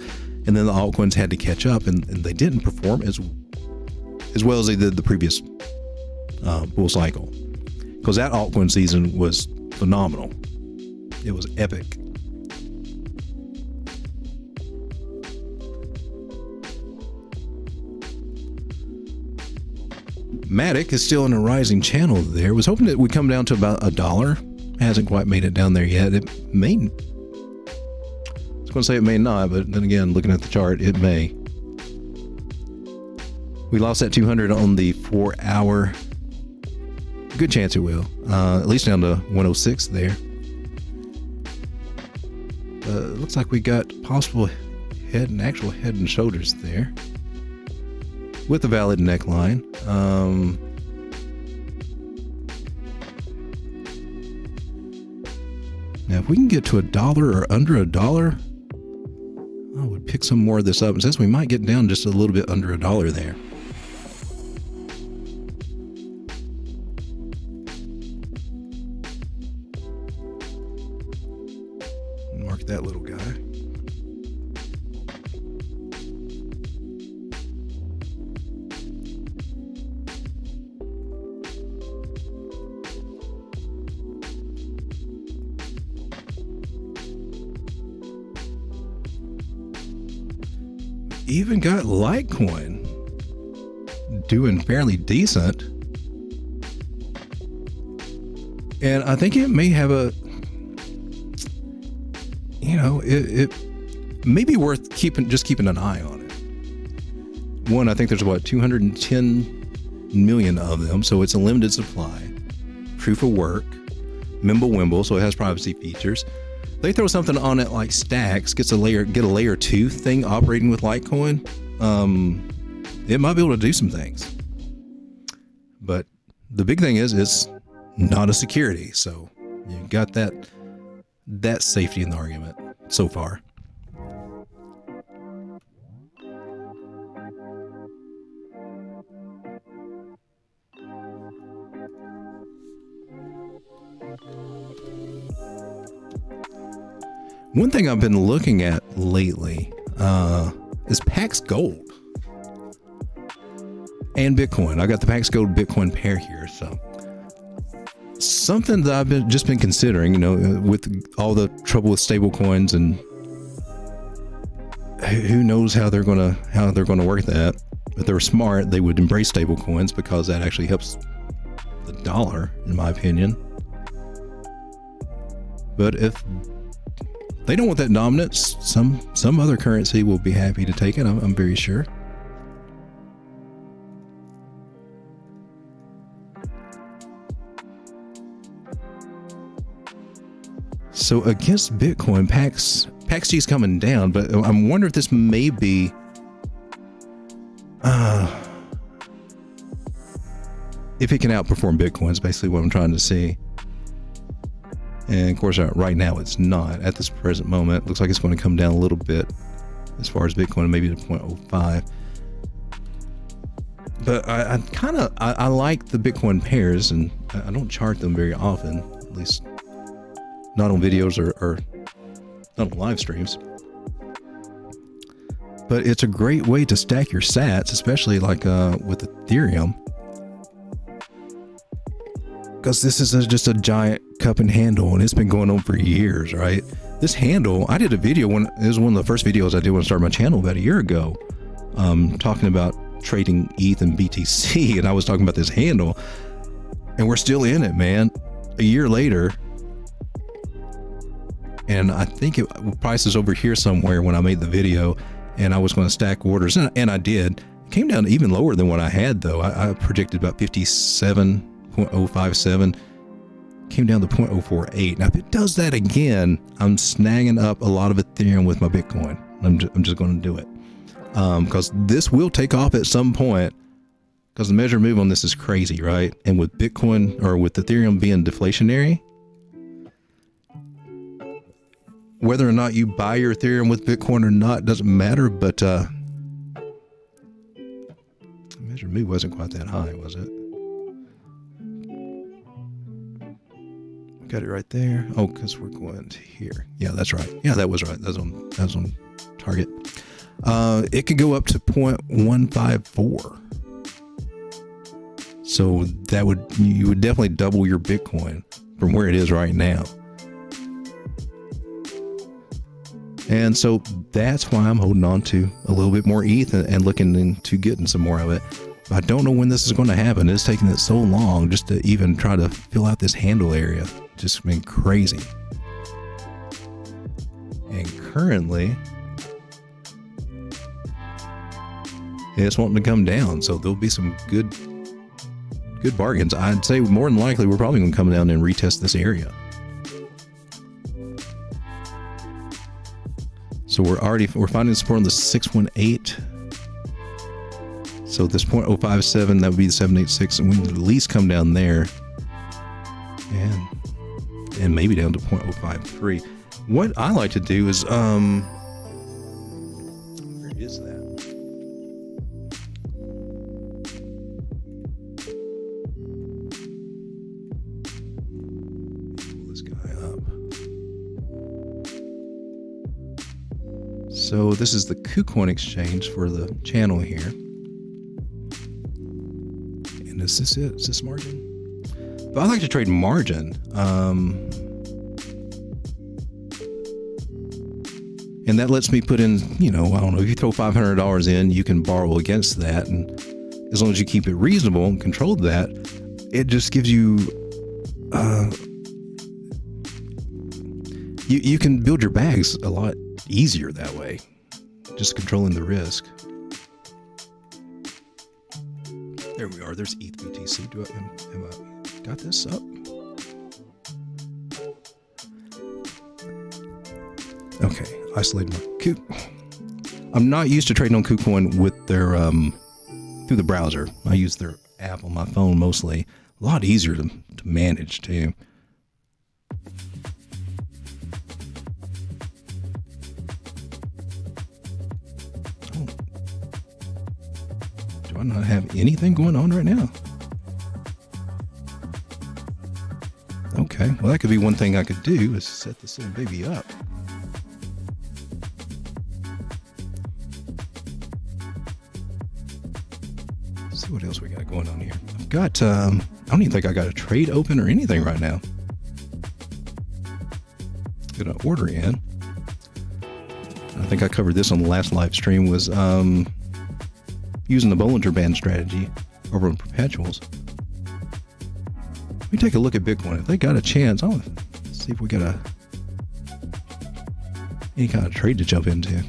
and then the altcoins had to catch up, and they didn't perform as well as they did the previous bull cycle. Because that altcoin season was phenomenal. It was epic. Matic is still in a rising channel there. Was hoping it would come down to about $1. Hasn't quite made it down there yet. It may. I was going to say it may not, but then again, looking at the chart, it may. We lost that 200 on the 4-hour. Good chance it will. At least down to 106 there. Looks like we got possible actual head and shoulders there, with a valid neckline. Now, if we can get to $1 or under $1, I would pick some more of this up. And since we might get down just a little bit under $1 there. Mark that little guy. Even got Litecoin doing fairly decent, and I think it may have it may be worth keeping an eye on it. One, I think there's about 210 million of them, so it's a limited supply. Proof of work, Mimblewimble, so it has privacy features. They throw something on it like Stacks, get a layer 2 thing operating with Litecoin. It might be able to do some things. But the big thing is it's not a security. So you got that safety in the argument so far. One thing I've been looking at lately is Pax Gold and Bitcoin. I got the Pax Gold Bitcoin pair here, so something that I've just been considering. With all the trouble with stable coins, and who knows how they're gonna work that. If they were smart, they would embrace stable coins, because that actually helps the dollar, in my opinion. But if they don't want that dominance, some other currency will be happy to take it. I'm very sure. So against Bitcoin, PaxG's coming down, but I'm wondering if this may be if it can outperform Bitcoin is basically what I'm trying to see. And of course, right now it's not. At this present moment, it looks like it's going to come down a little bit as far as Bitcoin, maybe to 0.05. But I like the Bitcoin pairs, and I don't chart them very often, at least not on videos or not on live streams. but it's a great way to stack your sats, especially like with Ethereum, because this is just a giant cup and handle, and it's been going on for years, right? This handle, I did a video when it was one of the first videos I did when I started my channel about a year ago, talking about trading ETH and BTC, and I was talking about this handle, and we're still in it, man. A year later, and I think price is over here somewhere when I made the video, and I was going to stack orders, and I did. It came down even lower than what I had, though. I predicted about 57.057, came down to 0.048. Now, if it does that again, I'm snagging up a lot of Ethereum with my Bitcoin. I'm just going to do it, because this will take off at some point, because the measure move on this is crazy, right? And with Bitcoin, or with Ethereum being deflationary, whether or not you buy your Ethereum with Bitcoin or not doesn't matter, but the measure move wasn't quite that high, was it? Got it right there. Oh, because we're going to here. Yeah, that's right. Yeah, that was right. That was on target. It could go up to 0.154. So you would definitely double your Bitcoin from where it is right now. And so that's why I'm holding on to a little bit more ETH and looking into getting some more of it. I don't know when this is going to happen. It's taking it so long just to even try to fill out this handle area. Just been crazy. And currently, it's wanting to come down. So there'll be some good bargains. I'd say more than likely we're probably going to come down and retest this area. So we're finding support on the 618. So this 0.057, that would be the 786, and we would at least come down there, and maybe down to 0.053. What I like to do is where is that? Pull this guy up. So this is the KuCoin exchange for the channel here. And is this it? Is this margin? But I like to trade margin. And that lets me put in, I don't know, if you throw $500 in, you can borrow against that. And as long as you keep it reasonable and control that, it just gives you, you can build your bags a lot easier that way, just controlling the risk. There we are. There's ETH BTC. Have I got this up? Okay, isolated my Ku. I'm not used to trading on KuCoin with their through the browser. I use their app on my phone mostly. A lot easier to manage too. Do I not have anything going on right now? Okay, well that could be one thing I could do is set this little baby up. Let's see what else we got going on here. I've got, I don't even think I got a trade open or anything right now. Got an order in. I think I covered this on the last live stream, was using the Bollinger Band strategy over on perpetuals. Let me take a look at Bitcoin. If they got a chance, I'll see if we got any kind of trade to jump into.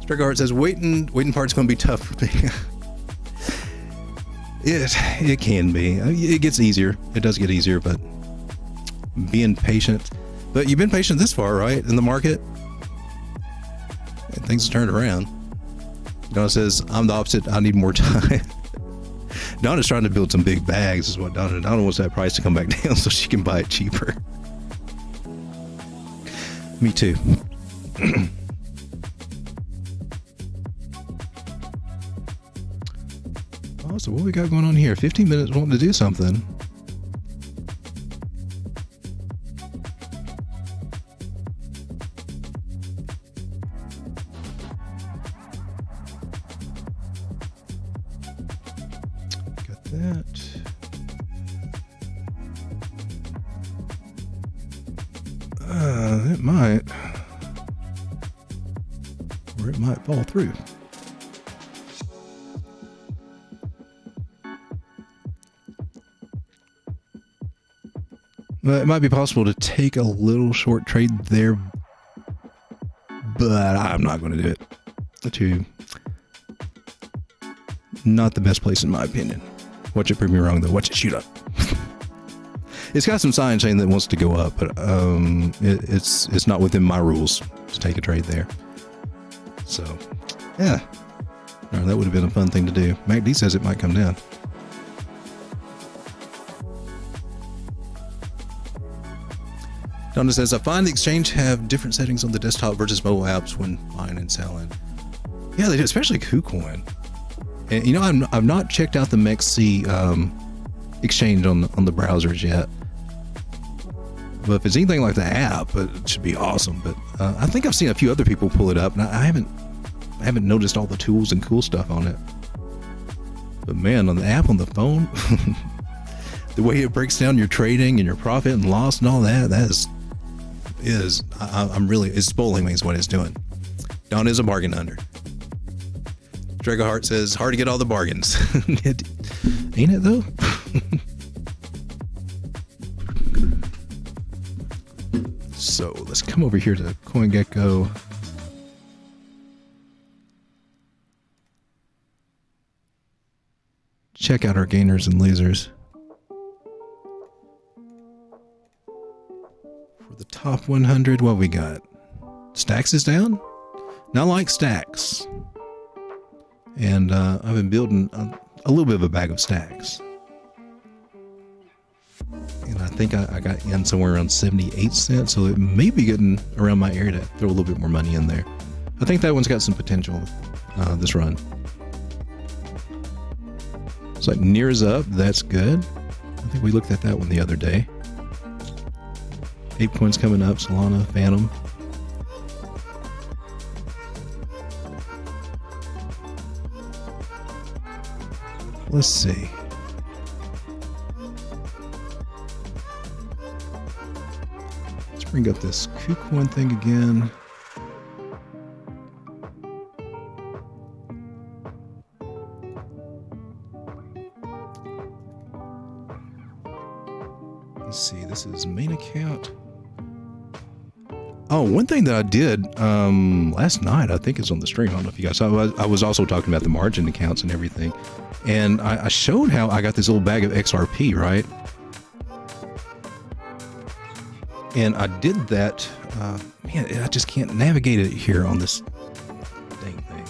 Strigard says, waiting part's going to be tough for me. It can be. It gets easier. It does get easier, but being patient. But you've been patient this far, right? In the market? And things have turned around. Donna says, I'm the opposite. I need more time. Donna's trying to build some big bags is what Donna wants that price to come back down so she can buy it cheaper. Me too. So what we got going on here? 15 minutes wanting to do something. that. It might. Or it might fall through. Well, it might be possible to take a little short trade there, but I'm not going to do it. Not the best place in my opinion. Watch it prove me wrong though. Watch it shoot up. It's got some signs saying that it wants to go up, but it's not within my rules to take a trade there. So, yeah. That would have been a fun thing to do. MacD says it might come down. Donna says, I find the exchange have different settings on the desktop versus mobile apps when buying and selling. Yeah, they do, especially KuCoin. And, you know, I've not checked out the MexC exchange on the browsers yet. But if it's anything like the app, it should be awesome. But I think I've seen a few other people pull it up, and I haven't noticed all the tools and cool stuff on it. But man, on the app on the phone, the way it breaks down your trading and your profit and loss and all that, it's spoiling me is what it's doing. Don is a bargain hunter. Dragoheart says, hard to get all the bargains. Ain't it though? So let's come over here to CoinGecko. Check out our gainers and losers. For the top 100, what we got? Stacks is down? Not like Stacks. And I've been building a little bit of a bag of Stacks. And I think I got in somewhere around 78 cents, so it may be getting around my area to throw a little bit more money in there. I think that one's got some potential this run. It's like nears up, that's good. I think we looked at that one the other day. 8 points coming up, Solana, Phantom. Let's see. Let's bring up this KuCoin thing again. Let's see, this is main account. Oh, one thing that I did last night, I think it's on the stream. I don't know if you guys saw. I was also talking about the margin accounts and everything. And I showed how I got this little bag of XRP, right? And I did that. Man, I just can't navigate it here on this dang thing.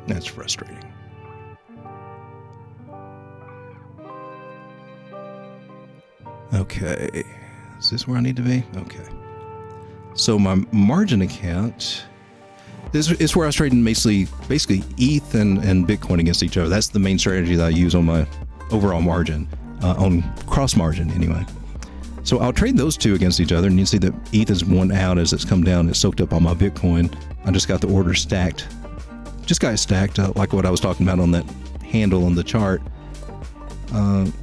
That's frustrating. Okay, is this where I need to be? Okay. So my margin account, this is where I was trading basically ETH and Bitcoin against each other. That's the main strategy that I use on my overall margin, on cross margin anyway. So I'll trade those two against each other, and you see that ETH is one out as it's come down. It's soaked up on my Bitcoin. I just got the order stacked. Just got it stacked, like what I was talking about on that handle on the chart. And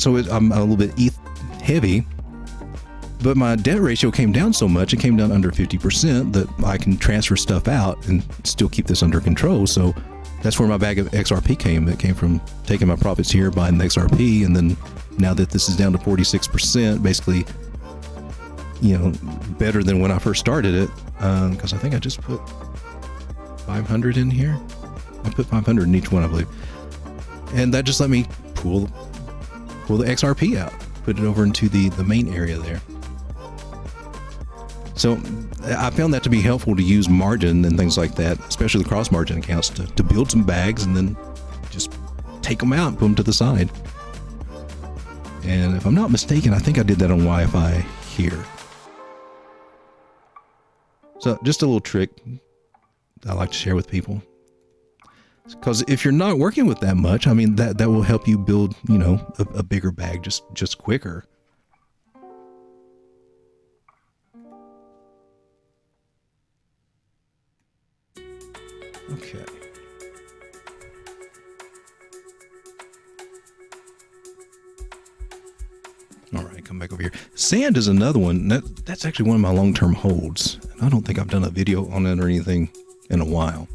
so I'm a little bit ETH heavy, but my debt ratio came down so much, it came down under 50%, that I can transfer stuff out and still keep this under control. So that's where my bag of XRP came. It came from taking my profits here, buying the XRP, and then now that this is down to 46%, basically, you know, better than when I first started it, because I think I just put 500 in here. I put 500 in each one, I believe. And that just let me pull the XRP out, put it over into the main area there. So I found that to be helpful to use margin and things like that, especially the cross margin accounts, to build some bags and then just take them out and put them to the side. And if I'm not mistaken, I think I did that on Wi-Fi here. So just a little trick I like to share with people. Because if you're not working with that much, I mean, that will help you build, you know, a bigger bag just quicker. Okay. All right, come back over here. Sand is another one. That's actually one of my long-term holds. I don't think I've done a video on it or anything in a while.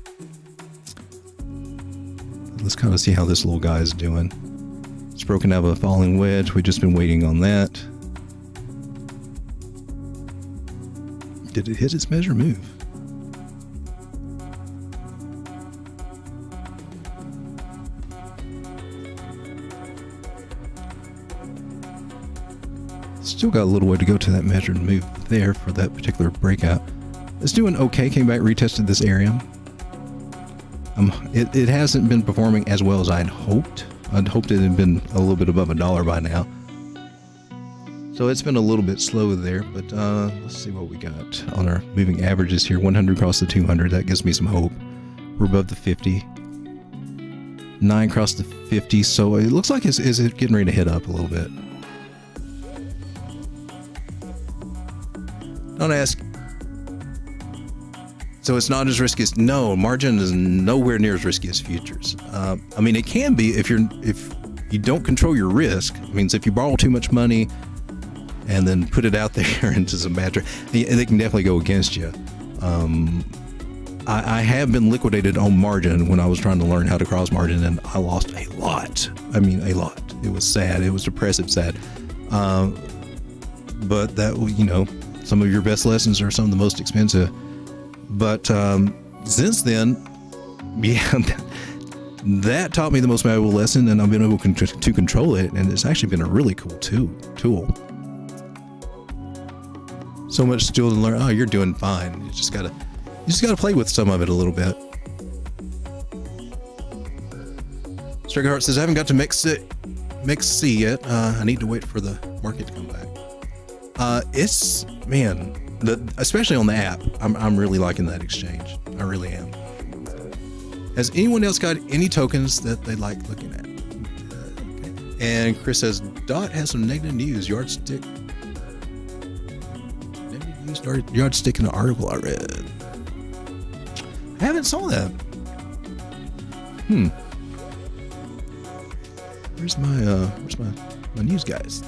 Let's kind of see how this little guy is doing. It's broken out of a falling wedge. We've just been waiting on that. Did it hit its measure move? Still got a little way to go to that measured move there for that particular breakout. It's doing okay. Came back, retested this area. It hasn't been performing as well as I'd hoped. I'd hoped it had been a little bit above $1 by now. So it's been a little bit slow there, but let's see what we got on our moving averages here. 100 across the 200. That gives me some hope. We're above the 50. 9 across the 50. So it looks like it's getting ready to hit up a little bit. Don't ask. So it's not as risky as, no, margin is nowhere near as risky as futures. I mean, it can be if you don't control your risk. It means if you borrow too much money and then put it out there into some bad trade, they can definitely go against you. I have been liquidated on margin when I was trying to learn how to cross margin, and I lost a lot. I mean, a lot. It was sad. It was depressive sad. But that, you know, some of your best lessons are some of the most expensive. But since then, yeah, that taught me the most valuable lesson, and I've been able to control it, and it's actually been a really cool tool. So much still to learn. Oh, you're doing fine. You just gotta play with some of it a little bit. Striker Heart says, I haven't got to MexC yet. I need to wait for the market to come back. It's, man, especially on the app, I'm really liking that exchange. I really am. Has anyone else got any tokens that they like looking at? Okay. And Chris says, Dot has some negative news. Yardstick. Negative news yardstick in the article I read. I haven't saw that. Where's my news guys?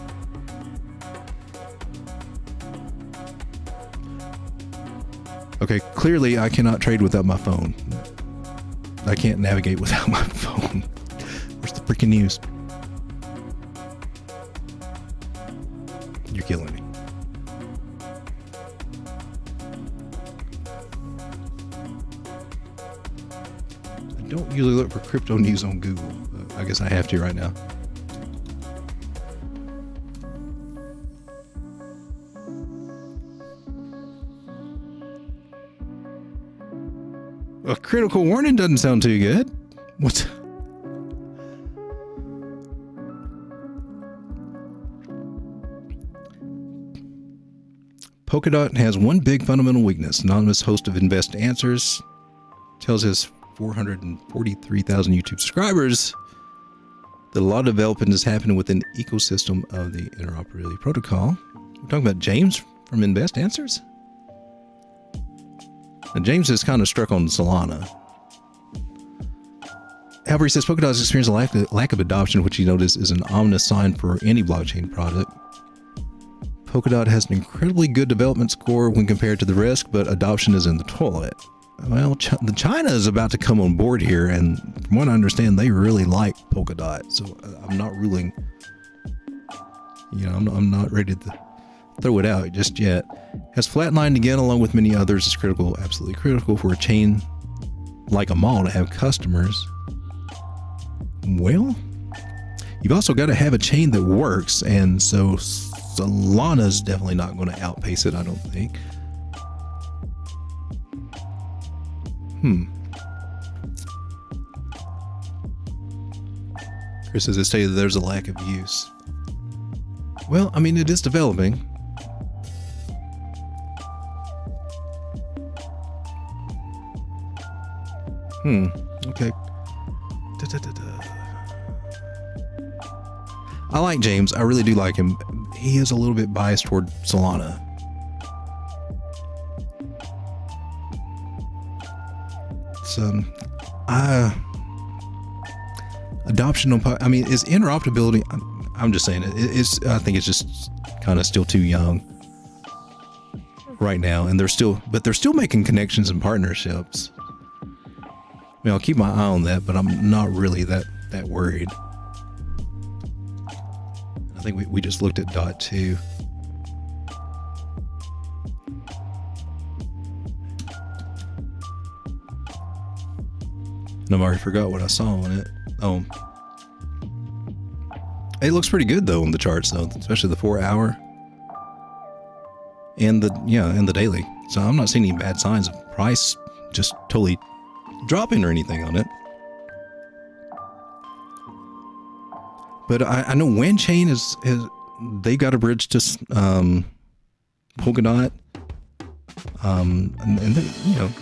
Okay, clearly I cannot trade without my phone. I can't navigate without my phone. Where's the freaking news? You're killing me. I don't usually look for crypto news on Google, but I guess I have to right now. A critical warning doesn't sound too good. What? Polkadot has one big fundamental weakness. Anonymous host of Invest Answers tells his 443,000 YouTube subscribers that a lot of development is happening within the ecosystem of the interoperability protocol. We're talking about James from Invest Answers? Now, James is kind of struck on Solana. However, he says Polkadot has experienced a lack of adoption, which he noticed is an ominous sign for any blockchain product. Polkadot has an incredibly good development score when compared to the rest, but adoption is in the toilet. Well, China is about to come on board here, and from what I understand, they really like Polkadot. So I'm not ruling, I'm not ready to throw it out just yet. Has flatlined again, along with many others. Is critical, absolutely critical for a chain like a mall to have customers. Well, you've also got to have a chain that works, and so Solana's definitely not going to outpace it, I don't think. Chris says it stated that there's a lack of use. Well, I mean, it is developing. Okay. I like James. I really do like him. He is a little bit biased toward Solana. So adoption on, I mean, is interoperability, I'm just saying it's, I think it's just kind of still too young right now. And they're still making connections and partnerships. I mean, I'll keep my eye on that, but I'm not really that worried. I think we just looked at dot 2. And I've already forgot what I saw on it. Oh, it looks pretty good though on the charts though, especially the 4-hour and the daily. So I'm not seeing any bad signs of price just totally dropping or anything on it. But I know WinChain is they got a bridge to Polkadot. And then,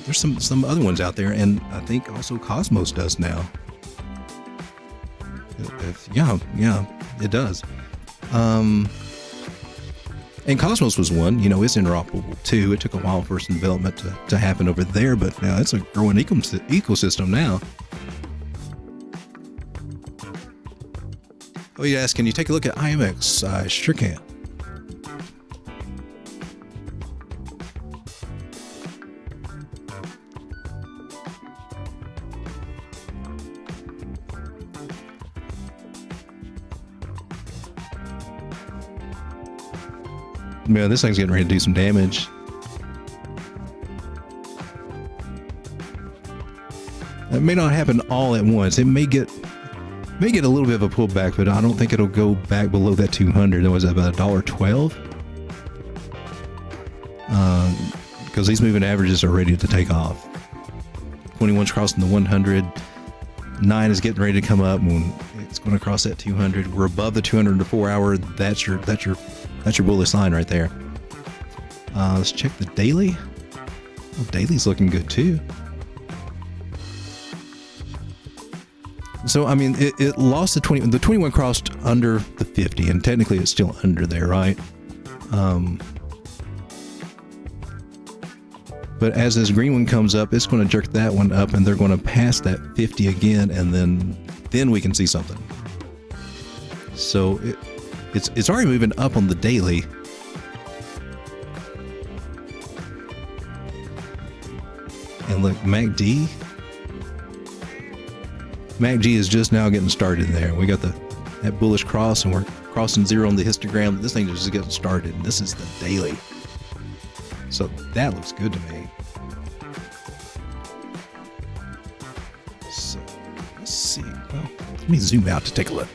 there's some other ones out there, and I think also Cosmos does now. Yeah, it does. And Cosmos was one. It's interoperable too. It took a while for some development to happen over there, but now it's a growing ecosystem now. Oh, you ask, can you take a look at IMX? I sure can. Yeah, this thing's getting ready to do some damage. It may not happen all at once. It may get a little bit of a pullback, but I don't think it'll go back below that 200. That was about $1.12. Because these moving averages are ready to take off. 21's crossing the 100. 9 is getting ready to come up. When it's going to cross that 200. We're above the 200 to 4-hour. That's your bullish line right there. Let's check the daily. Oh, daily's looking good too. So, I mean, it lost the 20. The 21 crossed under the 50, and technically it's still under there, right? But as this green one comes up, it's going to jerk that one up, and they're going to pass that 50 again, and then we can see something. So it's already moving up on the daily. And look, MACD is just now getting started there. We got that bullish cross, and we're crossing zero on the histogram. This thing is just getting started, and this is the daily. So that looks good to me. So let's see. Well, let me zoom out to take a look.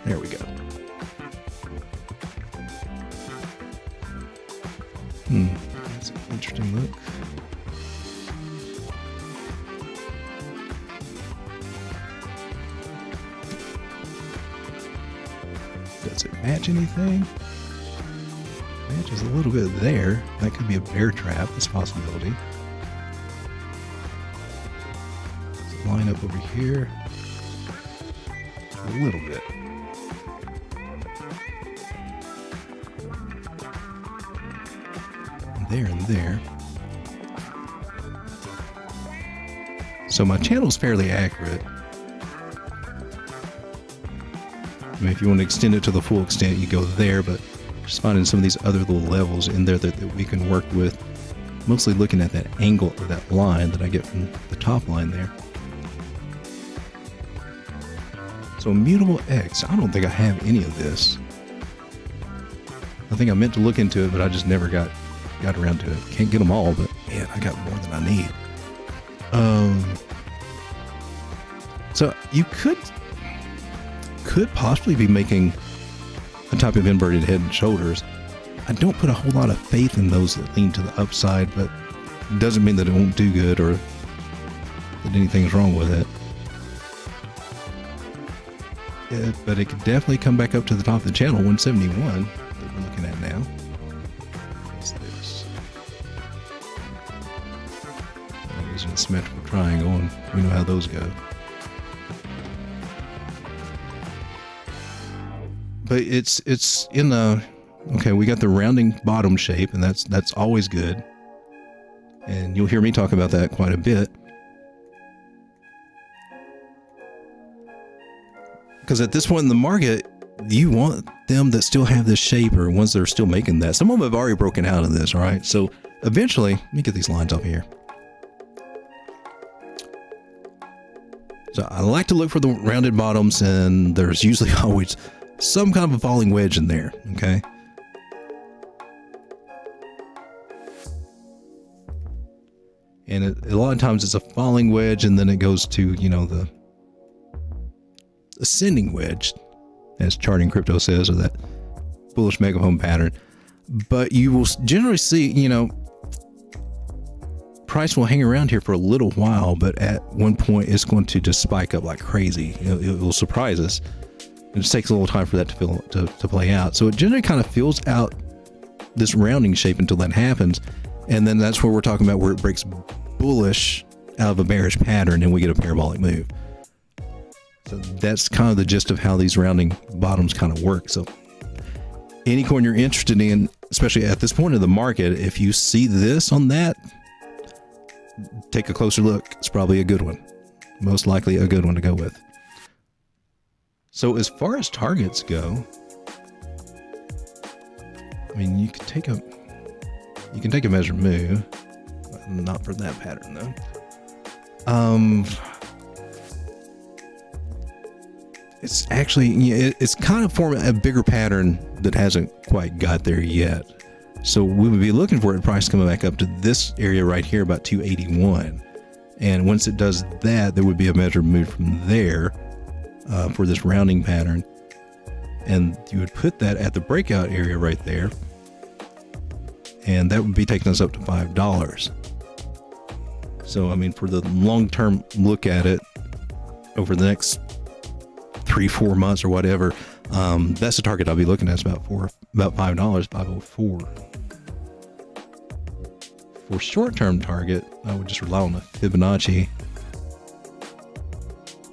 There we go. That's an interesting look. Does it match anything? Matches a little bit there. That could be a bear trap. That's a possibility. Let's line up over here. A little bit. There and there. So my channel's fairly accurate. I mean, if you want to extend it to the full extent, you go there, but just finding some of these other little levels in there that we can work with. Mostly looking at that angle of that line that I get from the top line there. So Immutable X, I don't think I have any of this. I think I meant to look into it, but I just never got around to it. Can't get them all, but man, I got more than I need. So you could possibly be making a type of inverted head and shoulders. I don't put a whole lot of faith in those that lean to the upside, but it doesn't mean that it won't do good or that anything's wrong with it. Yeah, but it could definitely come back up to the top of the channel, 171 that we're looking at now. What's this? I'm using a symmetrical triangle, and we know how those go. But it's in the, okay, we got the rounding bottom shape, and that's always good. And you'll hear me talk about that quite a bit. Because at this point in the market, you want them that still have this shape or ones that are still making that. Some of them have already broken out of this, all right? So eventually, let me get these lines off here. So I like to look for the rounded bottoms, and there's usually always some kind of a falling wedge in there, okay? And a lot of times it's a falling wedge, and then it goes to, you know, the ascending wedge, as Charting Crypto says, or that bullish megaphone pattern. But you will generally see, you know, price will hang around here for a little while, but at one point it's going to just spike up like crazy. It will surprise us. It just takes a little time for that to play out. So it generally kind of fills out this rounding shape until that happens. And then that's where we're talking about where it breaks bullish out of a bearish pattern and we get a parabolic move. So that's kind of the gist of how these rounding bottoms kind of work. So any coin you're interested in, especially at this point of the market, if you see this on that, take a closer look. It's probably a good one. Most likely a good one to go with. So as far as targets go, I mean, you can take a measured move, not for that pattern though. It's actually, it's kind of forming a bigger pattern that hasn't quite got there yet. So we would be looking for it, price coming back up to this area right here, about 281. And once it does that, there would be a measured move from there for this rounding pattern. And you would put that at the breakout area right there. And that would be taking us up to $5. So, I mean, for the long-term look at it over the next 3-4 months or whatever, that's the target I'll be looking at. It's about $5, 504. For short-term target, I would just rely on the Fibonacci,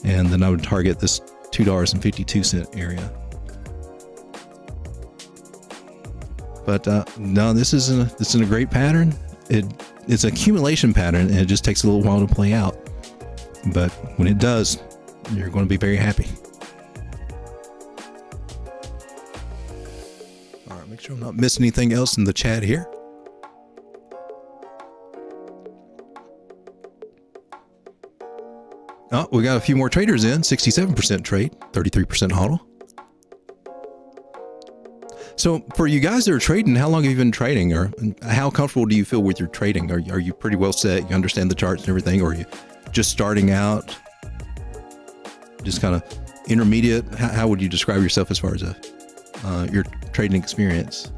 and then I would target this $2.52 area. But no, this isn't a great pattern. It's an accumulation pattern, and it just takes a little while to play out. But when it does, you're going to be very happy. All right, make sure I'm not missing anything else in the chat here. Oh, we got a few more traders in. 67% trade, 33% hodl. So for you guys that are trading, how long have you been trading, or how comfortable do you feel with your trading? Are you pretty well set? You understand the charts and everything, or are you just starting out? Just kind of intermediate? How would you describe yourself as far as your trading experience?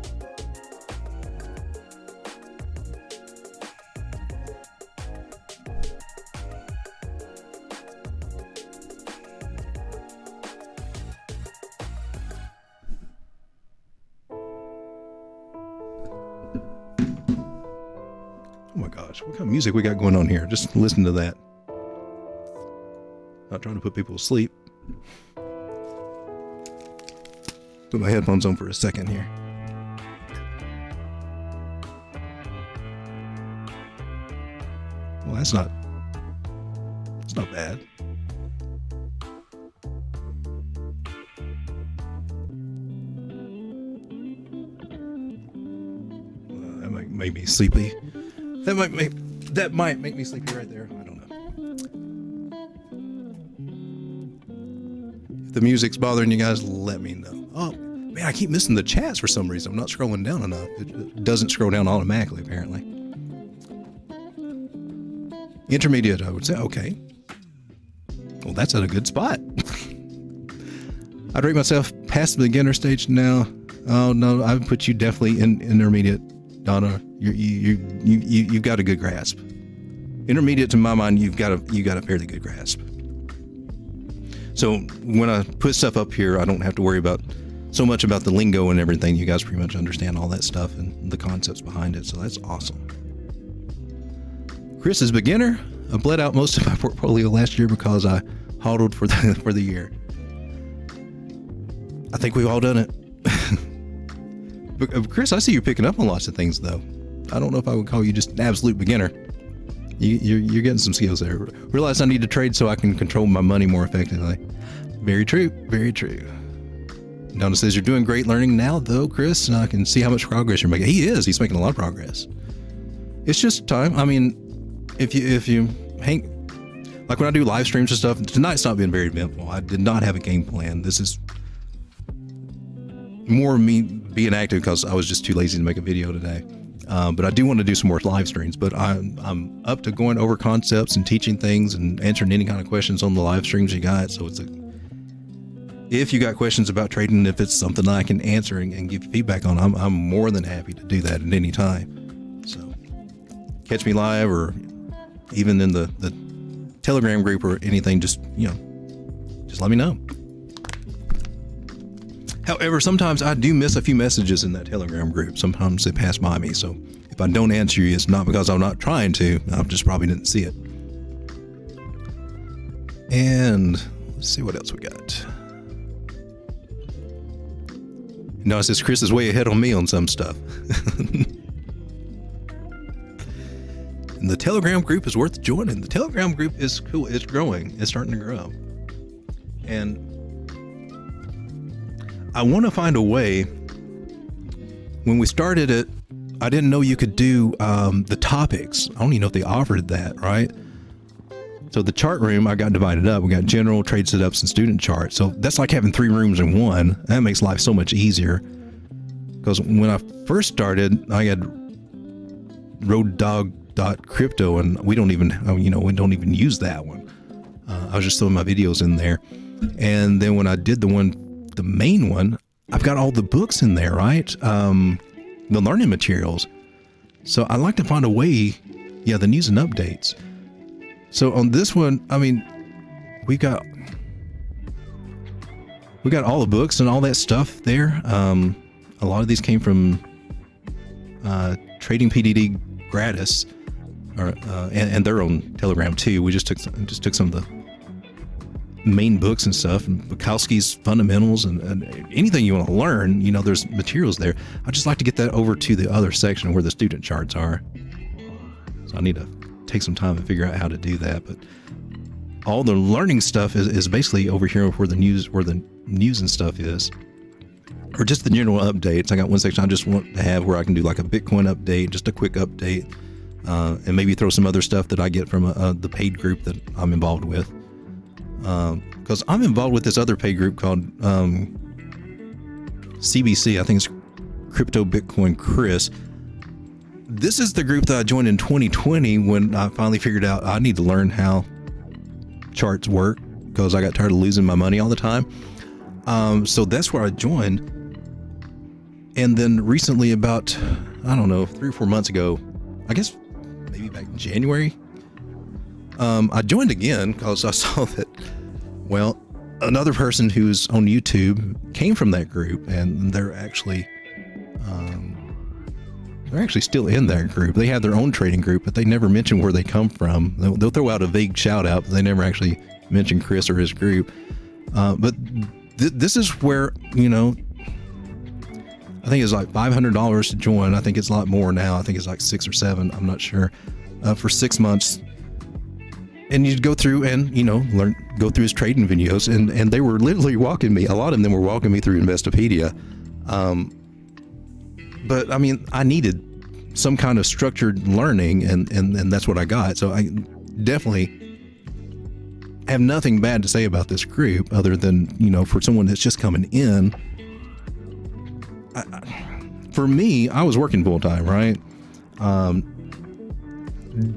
Oh my gosh, what kind of music we got going on here? Just listen to that. Not trying to put people to sleep. Put my headphones on for a second here. Well, that's not bad. That might make me sleepy. That might make me sleepy right there. I don't know. If the music's bothering you guys, let me know. Oh man, I keep missing the chats for some reason. I'm not scrolling down enough. It doesn't scroll down automatically, apparently. Intermediate, I would say. Okay. Well, that's at a good spot. I'd rate myself past the beginner stage now. Oh no, I would put you definitely in intermediate, Donna. You've got a good grasp. Intermediate, to my mind, you've got a fairly good grasp. So when I put stuff up here, I don't have to worry about so much about the lingo and everything. You guys pretty much understand all that stuff and the concepts behind it. So that's awesome. Chris is beginner. I bled out most of my portfolio last year because I hodled for the year. I think we've all done it. But Chris, I see you picking up on lots of things though. I don't know if I would call you just an absolute beginner. You're getting some skills there. Realize I need to trade so I can control my money more effectively. Very true. Very true. Donna says, you're doing great learning now, though, Chris, and I can see how much progress you're making. He's making a lot of progress. It's just time. I mean, if you hang, like when I do live streams and stuff, tonight's not been very eventful. I did not have a game plan. This is more me being active because I was just too lazy to make a video today. But I do want to do some more live streams, but I'm up to going over concepts and teaching things and answering any kind of questions on the live streams you got. So if you got questions about trading, if it's something I can answer and give feedback on, I'm more than happy to do that at any time. So catch me live or even in the Telegram group or anything, just let me know. However, sometimes I do miss a few messages in that Telegram group. Sometimes they pass by me. So if I don't answer you, it's not because I'm not trying to. I just probably didn't see it. And let's see what else we got. No, it says Chris is way ahead on me on some stuff. And the Telegram group is worth joining. The Telegram group is cool. It's growing. It's starting to grow. And I want to find a way. When we started it, I didn't know you could do the topics. I don't even know if they offered that, right? So the chart room, I got divided up. We got general, trade setups, and student charts. So that's like having 3 rooms in one. That makes life so much easier. Because when I first started, I had roaddog.crypto, and we don't even use that one. I was just throwing my videos in there. And then when I did the main one, I've got all the books in there, right? The learning materials. So I like to find a way, the news and updates. So on this one, I mean, we got all the books and all that stuff there. A lot of these came from Trading PDD gratis, and their own Telegram too. We just took some of the main books and stuff, and Bukowski's fundamentals and anything you want to learn. There's materials there. I just like to get that over to the other section where the student charts are. So I need to take some time to figure out how to do that, but all the learning stuff is basically over here where the news and stuff is, or just the general updates. I got one section I just want to have where I can do like a Bitcoin update, just a quick update, and maybe throw some other stuff that I get from the paid group that I'm involved with, because I'm involved with this other paid group called CBC. I think it's Crypto Bitcoin Chris. This is the group that I joined in 2020 when I finally figured out I need to learn how charts work because I got tired of losing my money all the time. So that's where I joined. And then recently, about, 3 or 4 months ago, I guess maybe back in January, I joined again because I saw that, another person who's on YouTube came from that group, and they're actually still in that group. They have their own trading group, but they never mention where they come from. They'll throw out a vague shout out, but they never actually mention Chris or his group. But this is where, I think it's like $500 to join. I think it's a lot more now. I think it's like 6 or 7. I'm not sure. For 6 months. And you go through and, go through his trading videos, and they were literally walking me. A lot of them were walking me through Investopedia. But I mean, I needed some kind of structured learning, and that's what I got. So I definitely have nothing bad to say about this group other than, for someone that's just coming in. For me, I was working full time, right?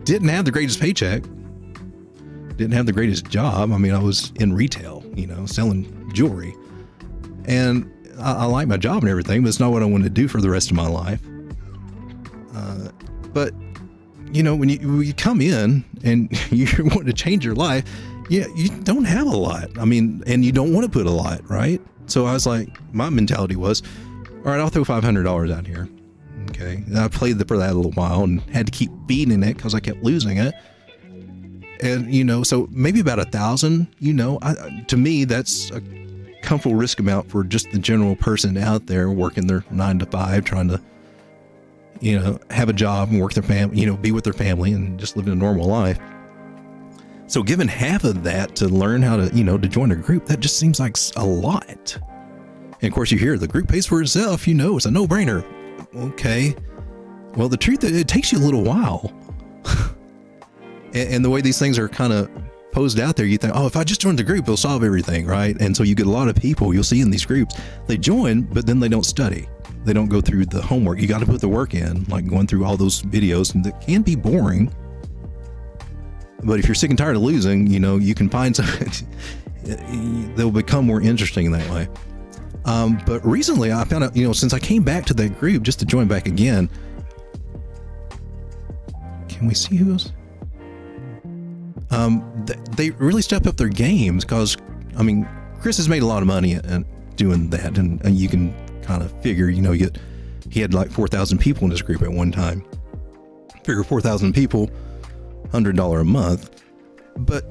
Didn't have the greatest paycheck. Didn't have the greatest job. I mean, I was in retail, selling jewelry. And I like my job and everything, but it's not what I want to do for the rest of my life. But when you come in and you want to change your life, you don't have a lot. I mean, and you don't want to put a lot, right? So I was like, my mentality was, all right, I'll throw $500 out here. Okay. And I played for that a little while and had to keep beating it because I kept losing it. And, so maybe about 1,000, to me, that's a comfortable risk amount for just the general person out there working their 9 to 5, trying to, have a job and work their family, be with their family and just live a normal life. So given half of that to learn how to, to join a group, that just seems like a lot. And of course you hear the group pays for itself, it's a no-brainer. Okay. Well, the truth is it takes you a little while. and the way these things are kind of posed out there, you think, oh, if I just join the group, it'll solve everything, right? And so you get a lot of people you'll see in these groups, they join, but then they don't study. They don't go through the homework. You got to put the work in, like going through all those videos, and that can be boring. But if you're sick and tired of losing, you can find something. They'll become more interesting that way. But recently I found out, since I came back to that group just to join back again, can we see who's? They really stepped up their games because, Chris has made a lot of money doing that, and you can kind of figure, he had like 4,000 people in his group at one time. Figure 4,000 people, $100 a month. But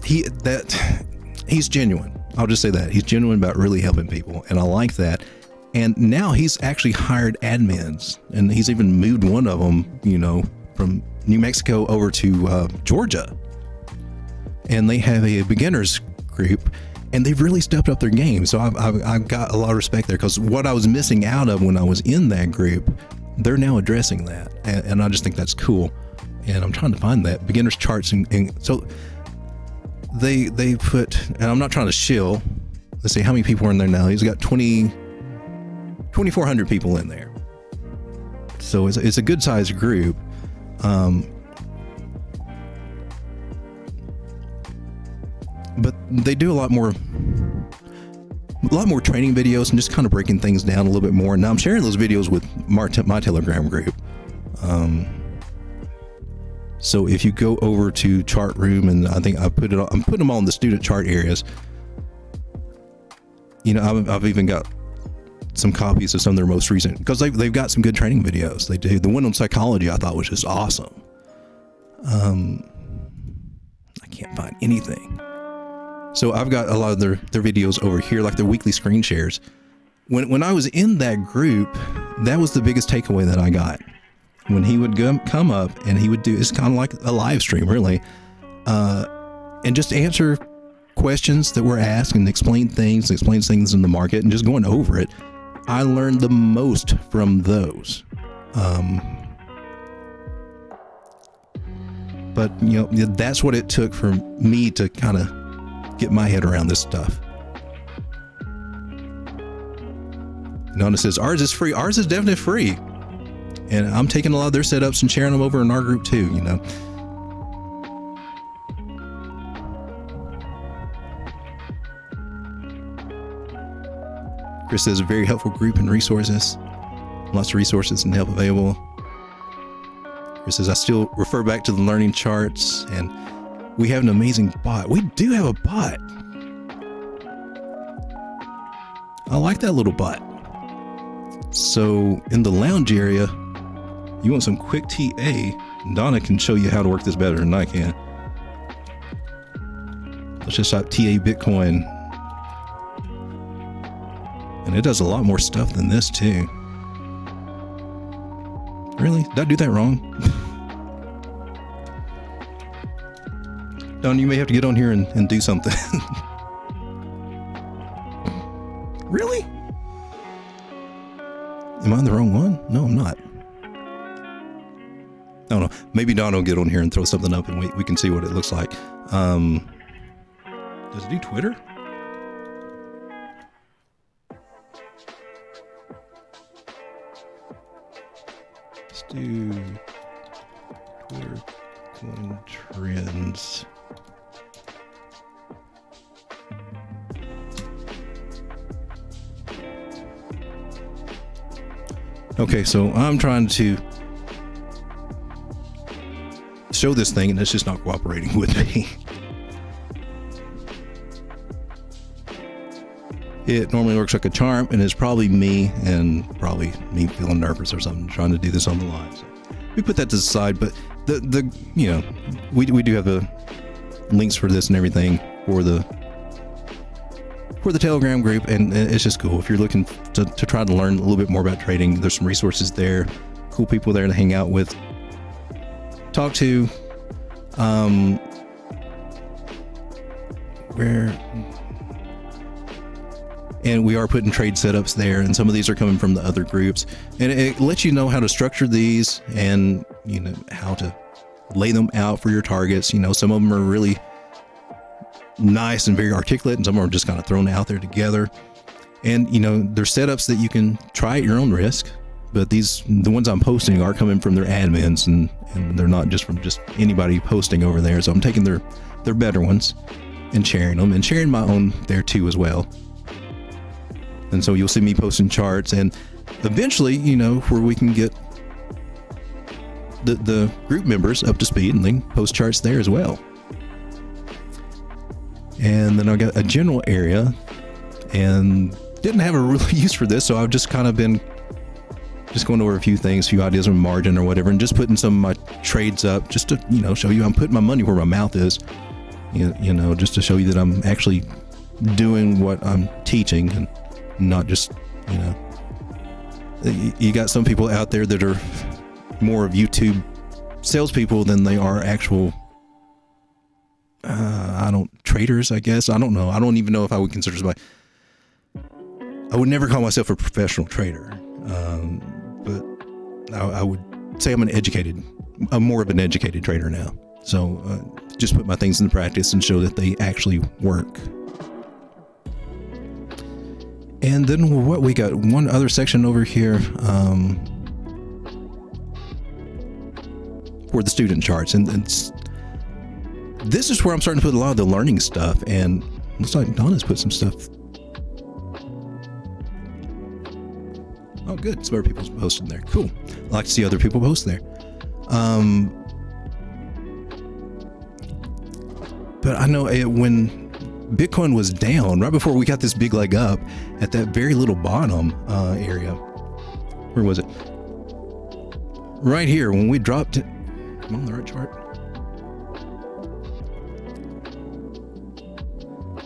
he's genuine. I'll just say that he's genuine about really helping people, and I like that. And now he's actually hired admins, and he's even moved one of them, from New Mexico over to Georgia. And they have a beginners group, and they've really stepped up their game. So I've got a lot of respect there, because what I was missing out of when I was in that group, they're now addressing that. And I just think that's cool. And I'm trying to find that beginners charts. And so they put, and I'm not trying to shill. Let's see how many people are in there now. He's got 2,400 people in there. So it's a good sized group. But they do a lot more training videos and just kind of breaking things down a little bit more. Now I'm sharing those videos with my Telegram group. So if you go over to Chart Room, and I think I'm putting them all in the student chart areas. I've even got some copies of some of their most recent, because they've got some good training videos. They do. The one on psychology I thought was just awesome. I can't find anything. So I've got a lot of their videos over here, like their weekly screen shares. When I was in that group, that was the biggest takeaway that I got. When he would come up and he would do, it's kind of like a live stream, really, and just answer questions that were asked and explain things in the market and just going over it. I learned the most from those. But that's what it took for me to kind of get my head around this stuff. Nona says ours is free. Ours is definitely free, and I'm taking a lot of their setups and sharing them over in our group too. Chris says a very helpful group and resources. Lots of resources and help available. Chris says I still refer back to the learning charts, and we have an amazing bot. We do have a bot. I like that little bot. So in the lounge area, you want some quick TA, Donna can show you how to work this better than I can. Let's just type TA Bitcoin. And it does a lot more stuff than this too. Really? Did I do that wrong? Don, you may have to get on here and do something. Really? Am I on the wrong one? No, I'm not. I don't know. Maybe Don will get on here and throw something up and we can see what it looks like. Does it do Twitter? Let's do Twitter CoinTrendz. Okay, so I'm trying to show this thing and it's just not cooperating with me. It normally works like a charm, and it's probably me feeling nervous or something trying to do this on the live. So we put that to the side, but we do have the links for this and everything for the Telegram group, and it's just cool. If you're looking to try to learn a little bit more about trading, there's some resources there, cool people there to hang out with, talk to. and we are putting trade setups there, and some of these are coming from the other groups, and it lets you know how to structure these and, you know, how to lay them out for your targets. You know, some of them are really nice and very articulate, and some are just kind of thrown out there together. And, you know, they're setups that you can try at your own risk, but the ones I'm posting are coming from their admins, and they're not just from just anybody posting over there. So I'm taking their better ones and sharing them, and sharing my own there too as well. And so you'll see me posting charts, and eventually, you know, where we can get the group members up to speed, and they can post charts there as well. And then I got a general area, and didn't have a real use for this, so I've just kind of been just going over a few things, a few ideas on margin or whatever, and just putting some of my trades up just to, you know, show you I'm putting my money where my mouth is, you know, just to show you that I'm actually doing what I'm teaching, and not just, you know, you got some people out there that are more of YouTube salespeople than they are actual, traders, I guess. I don't know. I don't even know if I would consider somebody. I would never call myself a professional trader, but I would say I'm more of an educated trader now. So just put my things into practice and show that they actually work. And then what we got, one other section over here for the student charts, and this is where I'm starting to put a lot of the learning stuff, and looks like Donna's put some stuff. Oh, good. Some other people's posting there. Cool. I like to see other people post there. But I know when Bitcoin was down, right before we got this big leg up, at that very little bottom area, where was it? Right here, when we dropped it. Am I on the right chart?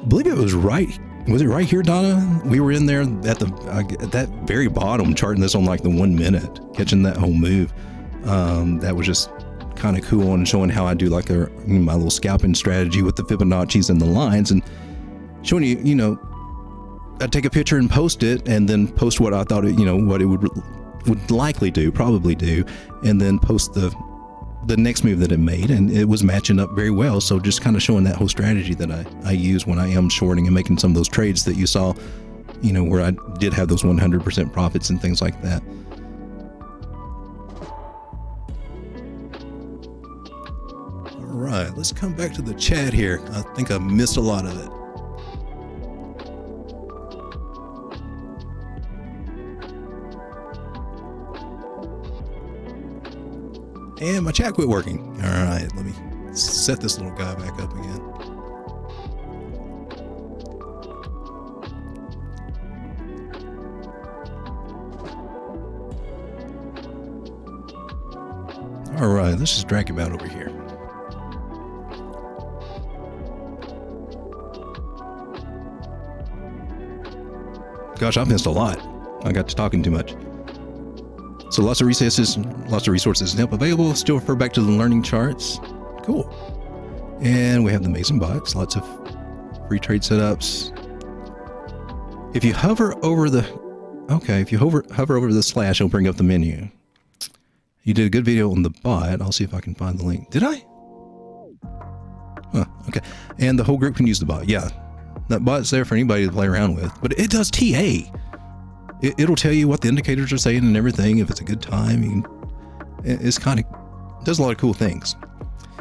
I believe it was right. Was it right here, Donna? We were in there at that very bottom, charting this on like the 1 minute, catching that whole move. That was just kind of cool, and showing how I do like my little scalping strategy with the Fibonacci's and the lines, and showing you, you know, I'd take a picture and post it, and then post what I thought it, you know, what it would likely do, probably do, and then post the next move that it made, and it was matching up very well. So just kind of showing that whole strategy that I use when I am shorting and making some of those trades that you saw, you know, where I did have those 100% profits and things like that. All right, let's come back to the chat here. I think I missed a lot of it. And my chat quit working. All right, let me set this little guy back up again. All right, let's just drag him out over here. Gosh, I've missed a lot. I got to talking too much. So lots of resources and help available. Still refer back to the learning charts. Cool. And we have the amazing box. Lots of free trade setups. If you hover over the slash, it'll bring up the menu. You did a good video on the bot. I'll see if I can find the link. Did I? Huh, okay. And the whole group can use the bot. Yeah. That bot's there for anybody to play around with. But it does TA. It'll tell you what the indicators are saying and everything. If it's a good time, it's kind of does a lot of cool things.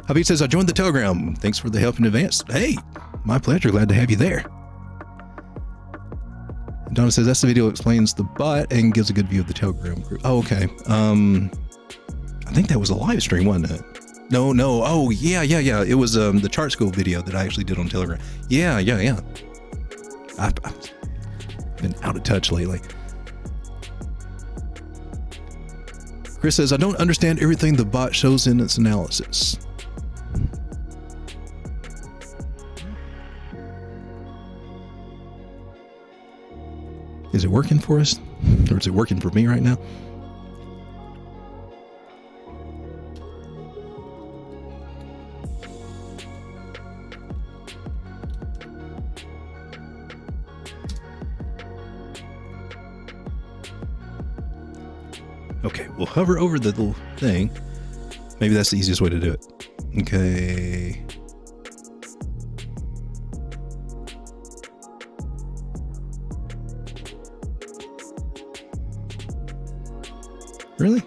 Habib says, I joined the Telegram. Thanks for the help in advance. Hey, my pleasure. Glad to have you there. And Donna says, that's the video that explains the bot and gives a good view of the Telegram group. Oh, okay. I think that was a live stream, wasn't it? No. Oh, yeah. It was the chart school video that I actually did on Telegram. Yeah. I've been out of touch lately. Chris says, I don't understand everything the bot shows in its analysis. Is it working for us? Or is it working for me right now? Okay, we'll hover over the little thing. Maybe that's the easiest way to do it. Okay. Really?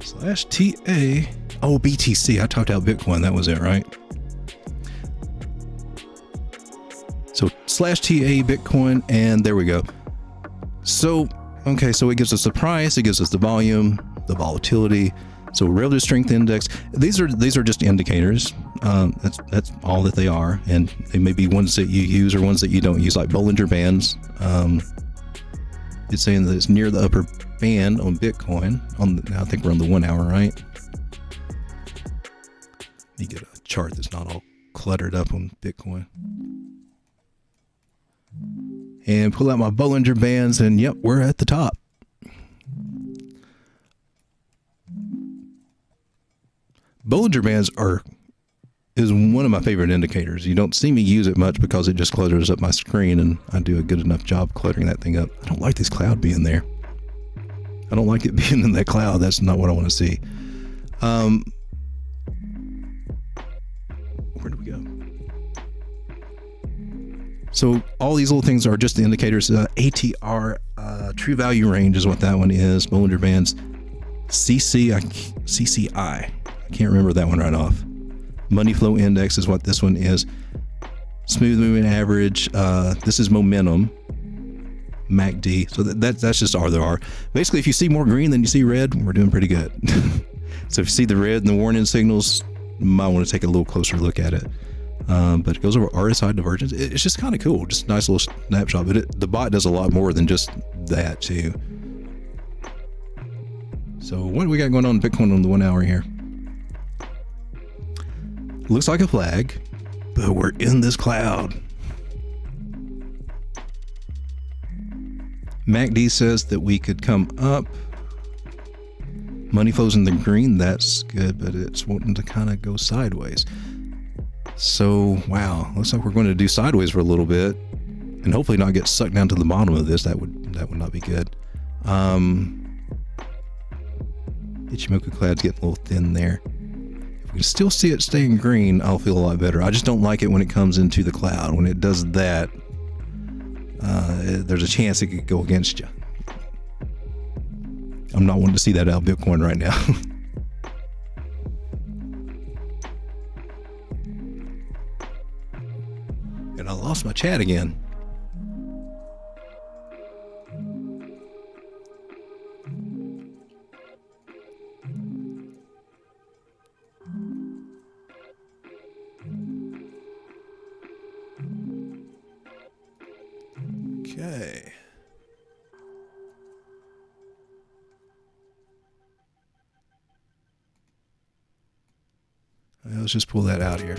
/TA. Oh, BTC. I talked out Bitcoin. That was it, right? So /TA Bitcoin, and there we go. So, okay, so it gives us the price, it gives us the volume, the volatility. So relative strength index. These are just indicators. That's all that they are, and they may be ones that you use or ones that you don't use, like Bollinger Bands. It's saying that it's near the upper band on Bitcoin. I think we're on the 1 hour, right? Let me get a chart that's not all cluttered up on Bitcoin. And pull out my Bollinger Bands, and yep, we're at the top. Bollinger Bands is one of my favorite indicators. You don't see me use it much because it just clutters up my screen, and I do a good enough job cluttering that thing up. I don't like this cloud being there. I don't like it being in that cloud. That's not what I want to see. Where do we go? So all these little things are just the indicators. ATR, true value range is what that one is. Bollinger Bands, CCI. I can't remember that one right off. Money flow index is what this one is. Smooth moving average. This is momentum. MACD. So that's just all there are. Basically, if you see more green than you see red, we're doing pretty good. So if you see the red and the warning signals, you might want to take a little closer look at it. But it goes over RSI divergence. It's just kind of cool. Just a nice little snapshot. But the bot does a lot more than just that too. So what do we got going on in Bitcoin on the 1 hour here? Looks like a flag, but we're in this cloud. MACD says that we could come up. Money flows in the green. That's good, but it's wanting to kind of go sideways. So, wow, looks like we're going to do sideways for a little bit, and hopefully not get sucked down to the bottom of this. That would not be good. Ichimoku cloud's getting a little thin there. If we can still see it staying green, I'll feel a lot better. I just don't like it when it comes into the cloud. When it does that, there's a chance it could go against you. I'm not wanting to see that out of Bitcoin right now. And I lost my chat again. Okay. Let's just pull that out here.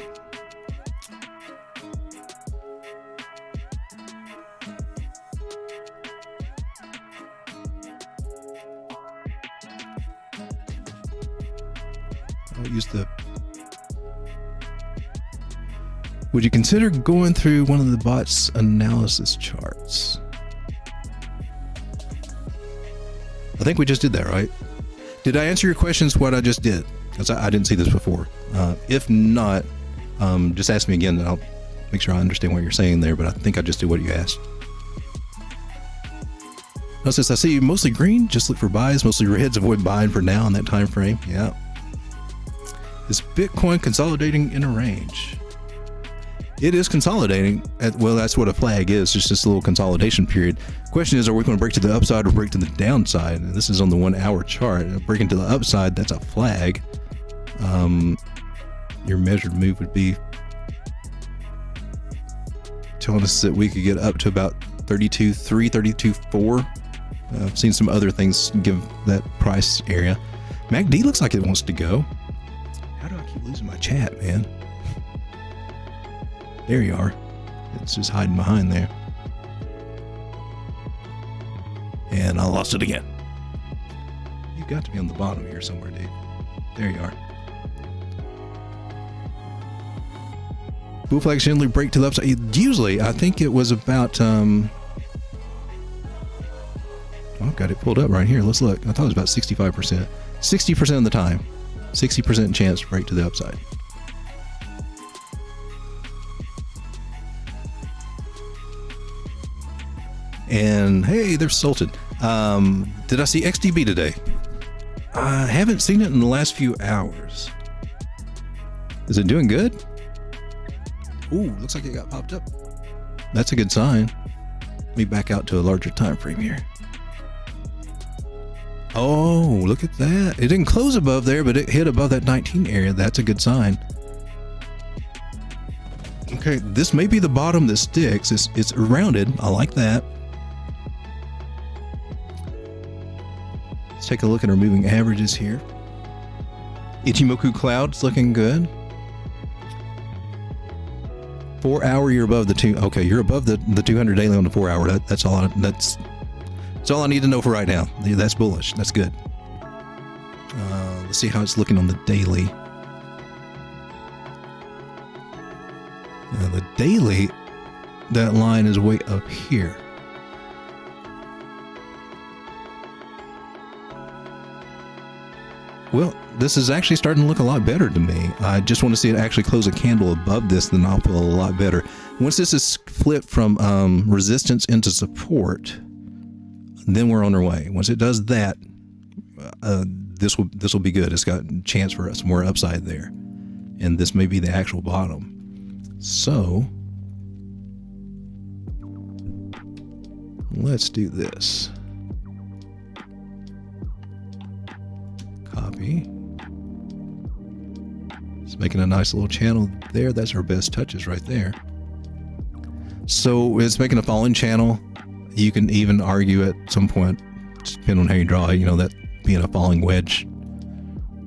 I'll use the... Would you consider going through one of the bot's analysis charts? I think we just did that, right? Did I answer your questions what I just did? Because I didn't see this before. If not, just ask me again and I'll make sure I understand what you're saying there, but I think I just did what you asked. Now, since I see mostly green, just look for buys. Mostly reds, avoid buying for now in that time frame. Yeah. Is Bitcoin consolidating in a range? It is consolidating. Well, that's what a flag is, just this little consolidation period. Question is, are we going to break to the upside or break to the downside? And this is on the 1 hour chart. Breaking to the upside, that's a flag. Your measured move would be telling us that we could get up to about 32.3, 32.4. I've seen some other things give that price area. MACD looks like it wants to go. How do I keep losing my chat, man? There you are. It's just hiding behind there. And I lost it again. You've got to be on the bottom here somewhere, dude. There you are. Bull flags generally break to the upside. Usually, I think it was about... I'll got it pulled up right here. Let's look. I thought it was about 65%. 60% of the time. 60% chance to break to the upside. And hey, they're salted. Did I see XDB today? I haven't seen it in the last few hours. Is it doing good? Ooh, looks like it got popped up. That's a good sign. Let me back out to a larger time frame here. Oh, look at that. It didn't close above there, but it hit above that 19 area. That's a good sign. Okay, this may be the bottom that sticks. It's rounded. I like that. Let's take a look at our moving averages here. Ichimoku Cloud's looking good. 4 hour, you're above the two. Okay, you're above the 200 daily on the 4 hour. That's all. That's all I need to know for right now. That's bullish. That's good. Let's see how it's looking on the daily. Now the daily, that line is way up here. Well, this is actually starting to look a lot better to me. I just want to see it actually close a candle above this, then I'll feel a lot better. Once this is flipped from resistance into support, then we're on our way. Once it does that, this will be good. It's got a chance for some more upside there, and this may be the actual bottom. So let's do this. Copy. It's making a nice little channel there. That's our best touches right there. So it's making a falling channel. You can even argue at some point, depending on how you draw it, that being a falling wedge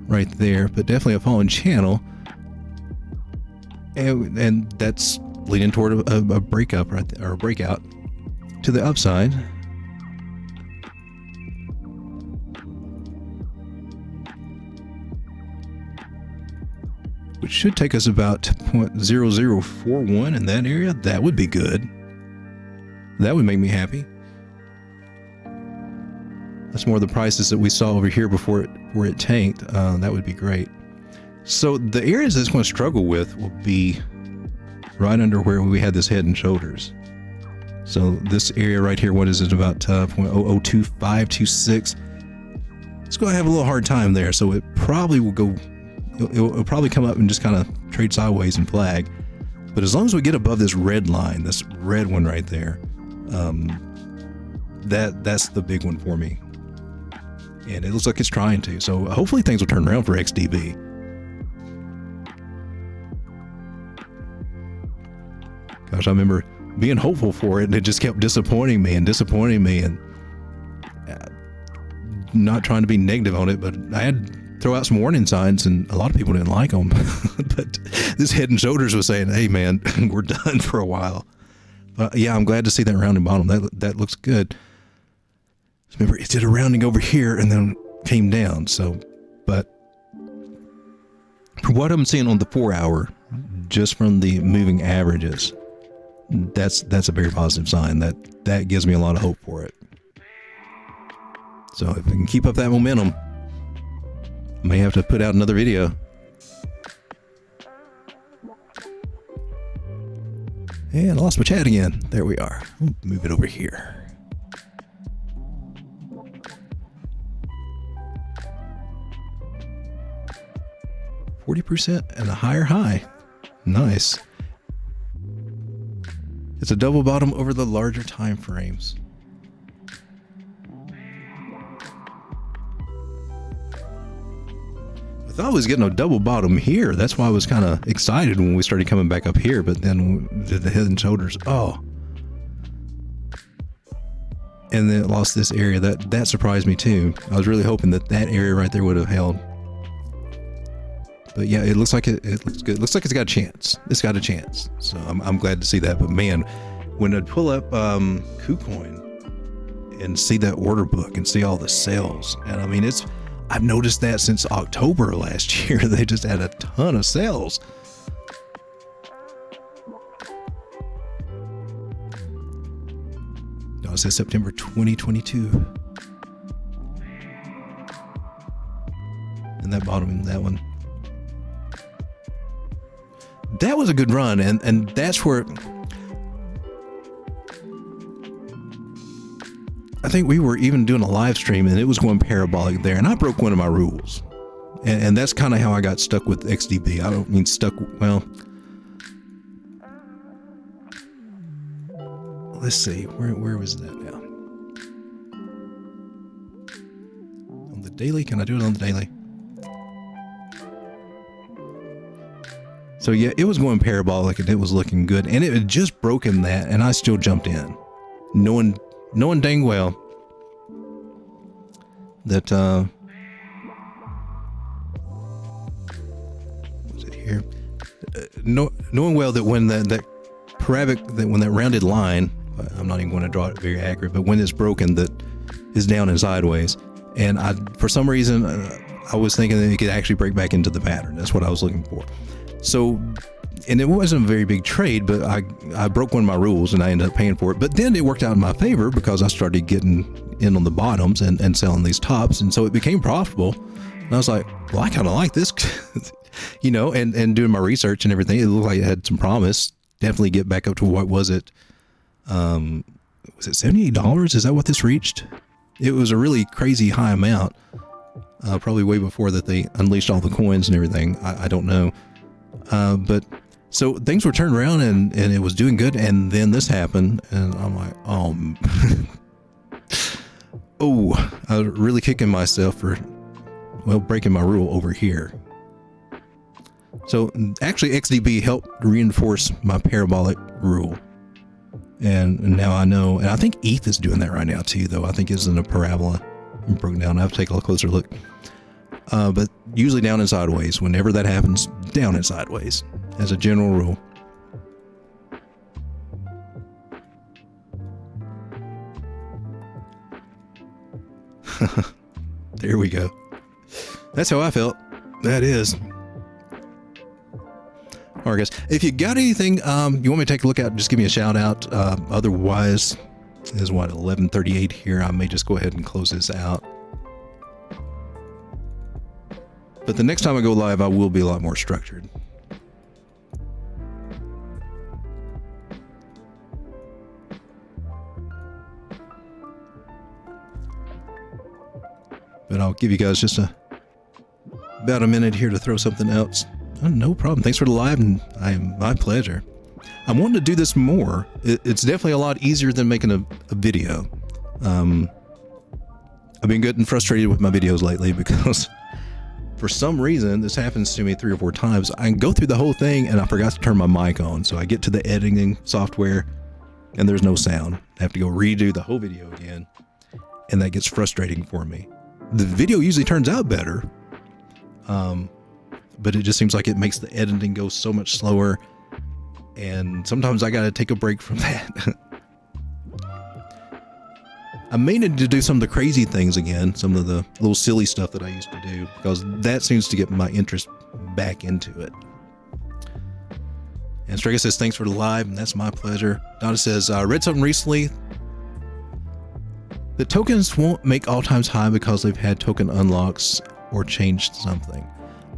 right there, but definitely a falling channel. And that's leading toward a breakup right there, or a breakout to the upside. Which should take us about 0.0041 in that area. That would be good. That would make me happy. That's more of the prices that we saw over here before it tanked. That would be great. So the areas that's going to struggle with will be right under where we had this head and shoulders. So this area right here, what is it, about 0.002526? It's going to have a little hard time there. So it probably will go, it'll probably come up and just kind of trade sideways and flag. But as long as we get above this red line, this red one right there, that's the big one for me. And it looks like it's trying to. So hopefully things will turn around for XDB. Gosh, I remember being hopeful for it, and it just kept disappointing me and not trying to be negative on it, but I had to throw out some warning signs, and a lot of people didn't like them. But this head and shoulders was saying, hey man, we're done for a while. But yeah, I'm glad to see that rounding bottom. That looks good. Remember, it did a rounding over here and then came down. So, but for what I'm seeing on the 4 hour, just from the moving averages, that's a very positive sign. That gives me a lot of hope for it. So if I can keep up that momentum, I may have to put out another video. And I lost my chat again. There we are. Move it over here. %, and a higher high. Nice. It's a double bottom over the larger time frames. I thought I was getting a double bottom here. That's why I was kind of excited when we started coming back up here, but then did the head and shoulders. Oh. And then it lost this area. That surprised me too. I was really hoping that area right there would have held. But yeah, it looks like it looks good. It looks like it's got a chance. It's got a chance. So I'm glad to see that. But man, when I pull up KuCoin and see that order book and see all the sales, and I mean, I've noticed that since October last year. They just had a ton of sales. No, it says September 2022. And that bottom, that one. That was a good run, and that's where I think we were even doing a live stream, and it was going parabolic there, and I broke one of my rules, and that's kind of how I got stuck with XDB. I don't mean stuck. Well, let's see, where was that now? On the daily? Can I do it on the daily? So yeah, it was going parabolic and it was looking good, and it had just broken that, and I still jumped in, knowing dang well that what's it here? Knowing well that when that rounded line, I'm not even going to draw it very accurate, but when it's broken, that is down and sideways, and for some reason I was thinking that it could actually break back into the pattern. That's what I was looking for. So, and it wasn't a very big trade, but I broke one of my rules and I ended up paying for it. But then it worked out in my favor because I started getting in on the bottoms and selling these tops. And so it became profitable. And I was like, well, I kind of like this, you know, and doing my research and everything, it looked like it had some promise. Definitely get back up to what was it? Was it $78? Is that what this reached? It was a really crazy high amount. Probably way before that they unleashed all the coins and everything. I don't know. But so things were turned around and it was doing good. And then this happened and I'm like, oh, I was really kicking myself for, well, breaking my rule over here. So actually XDB helped reinforce my parabolic rule. And now I know, and I think ETH is doing that right now too, though. I think it's in a parabola and broken down. I have to take a closer look. But usually down and sideways. Whenever that happens, down and sideways as a general rule. There we go. That's how I felt. That is. All right, guys. If you got anything you want me to take a look at, just give me a shout out. Otherwise, it is what, 11:38 here. I may just go ahead and close this out. But the next time I go live, I will be a lot more structured. But I'll give you guys just about a minute here to throw something else. Oh, no problem. Thanks for the live, and my pleasure. I'm wanting to do this more. It's definitely a lot easier than making a video. I've been getting frustrated with my videos lately because for some reason, this happens to me 3 or 4 times. I can go through the whole thing and I forgot to turn my mic on. So I get to the editing software and there's no sound. I have to go redo the whole video again. And that gets frustrating for me. The video usually turns out better. But it just seems like it makes the editing go so much slower. And sometimes I got to take a break from that. I may need to do some of the crazy things again, some of the little silly stuff that I used to do, because that seems to get my interest back into it. And Strega says, thanks for the live, and that's my pleasure. Donna says, I read something recently. The tokens won't make all times high because they've had token unlocks or changed something.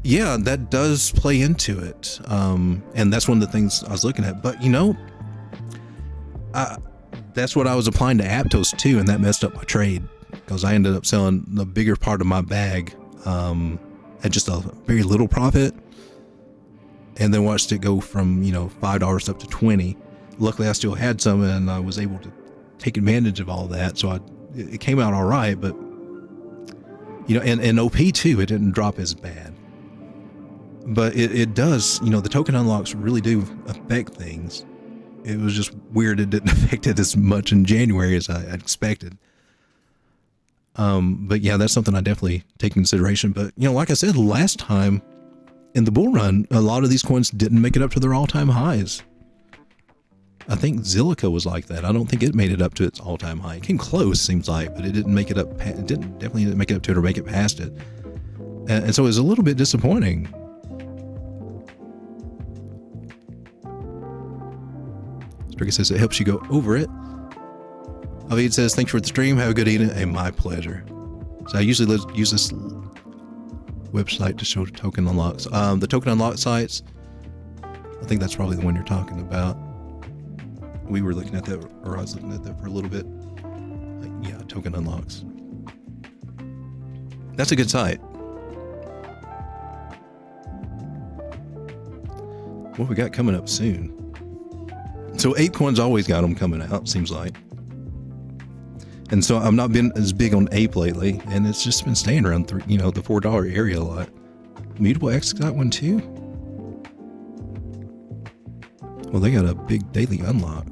Yeah, that does play into it. And that's one of the things I was looking at. But, you know, that's what I was applying to Aptos too, and that messed up my trade because I ended up selling the bigger part of my bag at just a very little profit, and then watched it go from, you know, $5 up to 20. Luckily, I still had some, and I was able to take advantage of all that. So it came out all right, but you know, and OP too, it didn't drop as bad. But it does, you know, the token unlocks really do affect things. It was just weird it didn't affect it as much in January as I expected. But yeah, that's something I definitely take into consideration. But, you know, like I said, last time in the bull run, a lot of these coins didn't make it up to their all-time highs. I think Zilliqa was like that. I don't think it made it up to its all-time high. It came close, seems like, but it didn't make it up. It definitely didn't make it up to it or make it past it. And so it was a little bit disappointing. Striga says it helps you go over it. Avid says, thanks for the stream. Have a good evening. And my pleasure. So I usually use this website to show token unlocks. The token unlock sites, I think that's probably the one you're talking about. We were looking at that, or I was looking at that for a little bit. Yeah, token unlocks. That's a good site. What we got coming up soon? So ApeCoin's always got them coming out, seems like. And so I've not been as big on Ape lately, and it's just been staying around the $4 area a lot. Mutable X got one too. Well, they got a big daily unlock.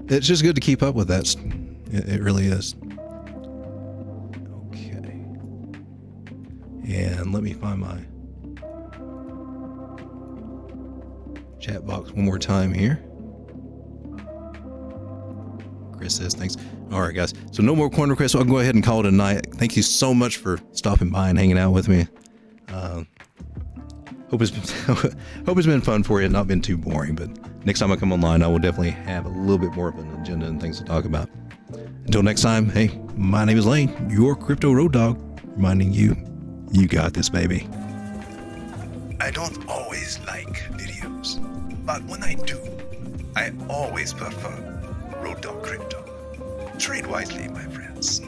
It's just good to keep up with that. It really is. Okay. And let me find my chat box one more time here. Chris says thanks. All right, guys. So no more coin requests. So I'll go ahead and call it a night. Thank you so much for stopping by and hanging out with me. Hope it's been fun for you and not been too boring. But next time I come online, I will definitely have a little bit more of an agenda and things to talk about. Until next time, hey, my name is Lane, your crypto road dog, reminding you, you got this, baby. I don't always like videos, but when I do, I always prefer Road Dog Crypto. Trade wisely, my friends.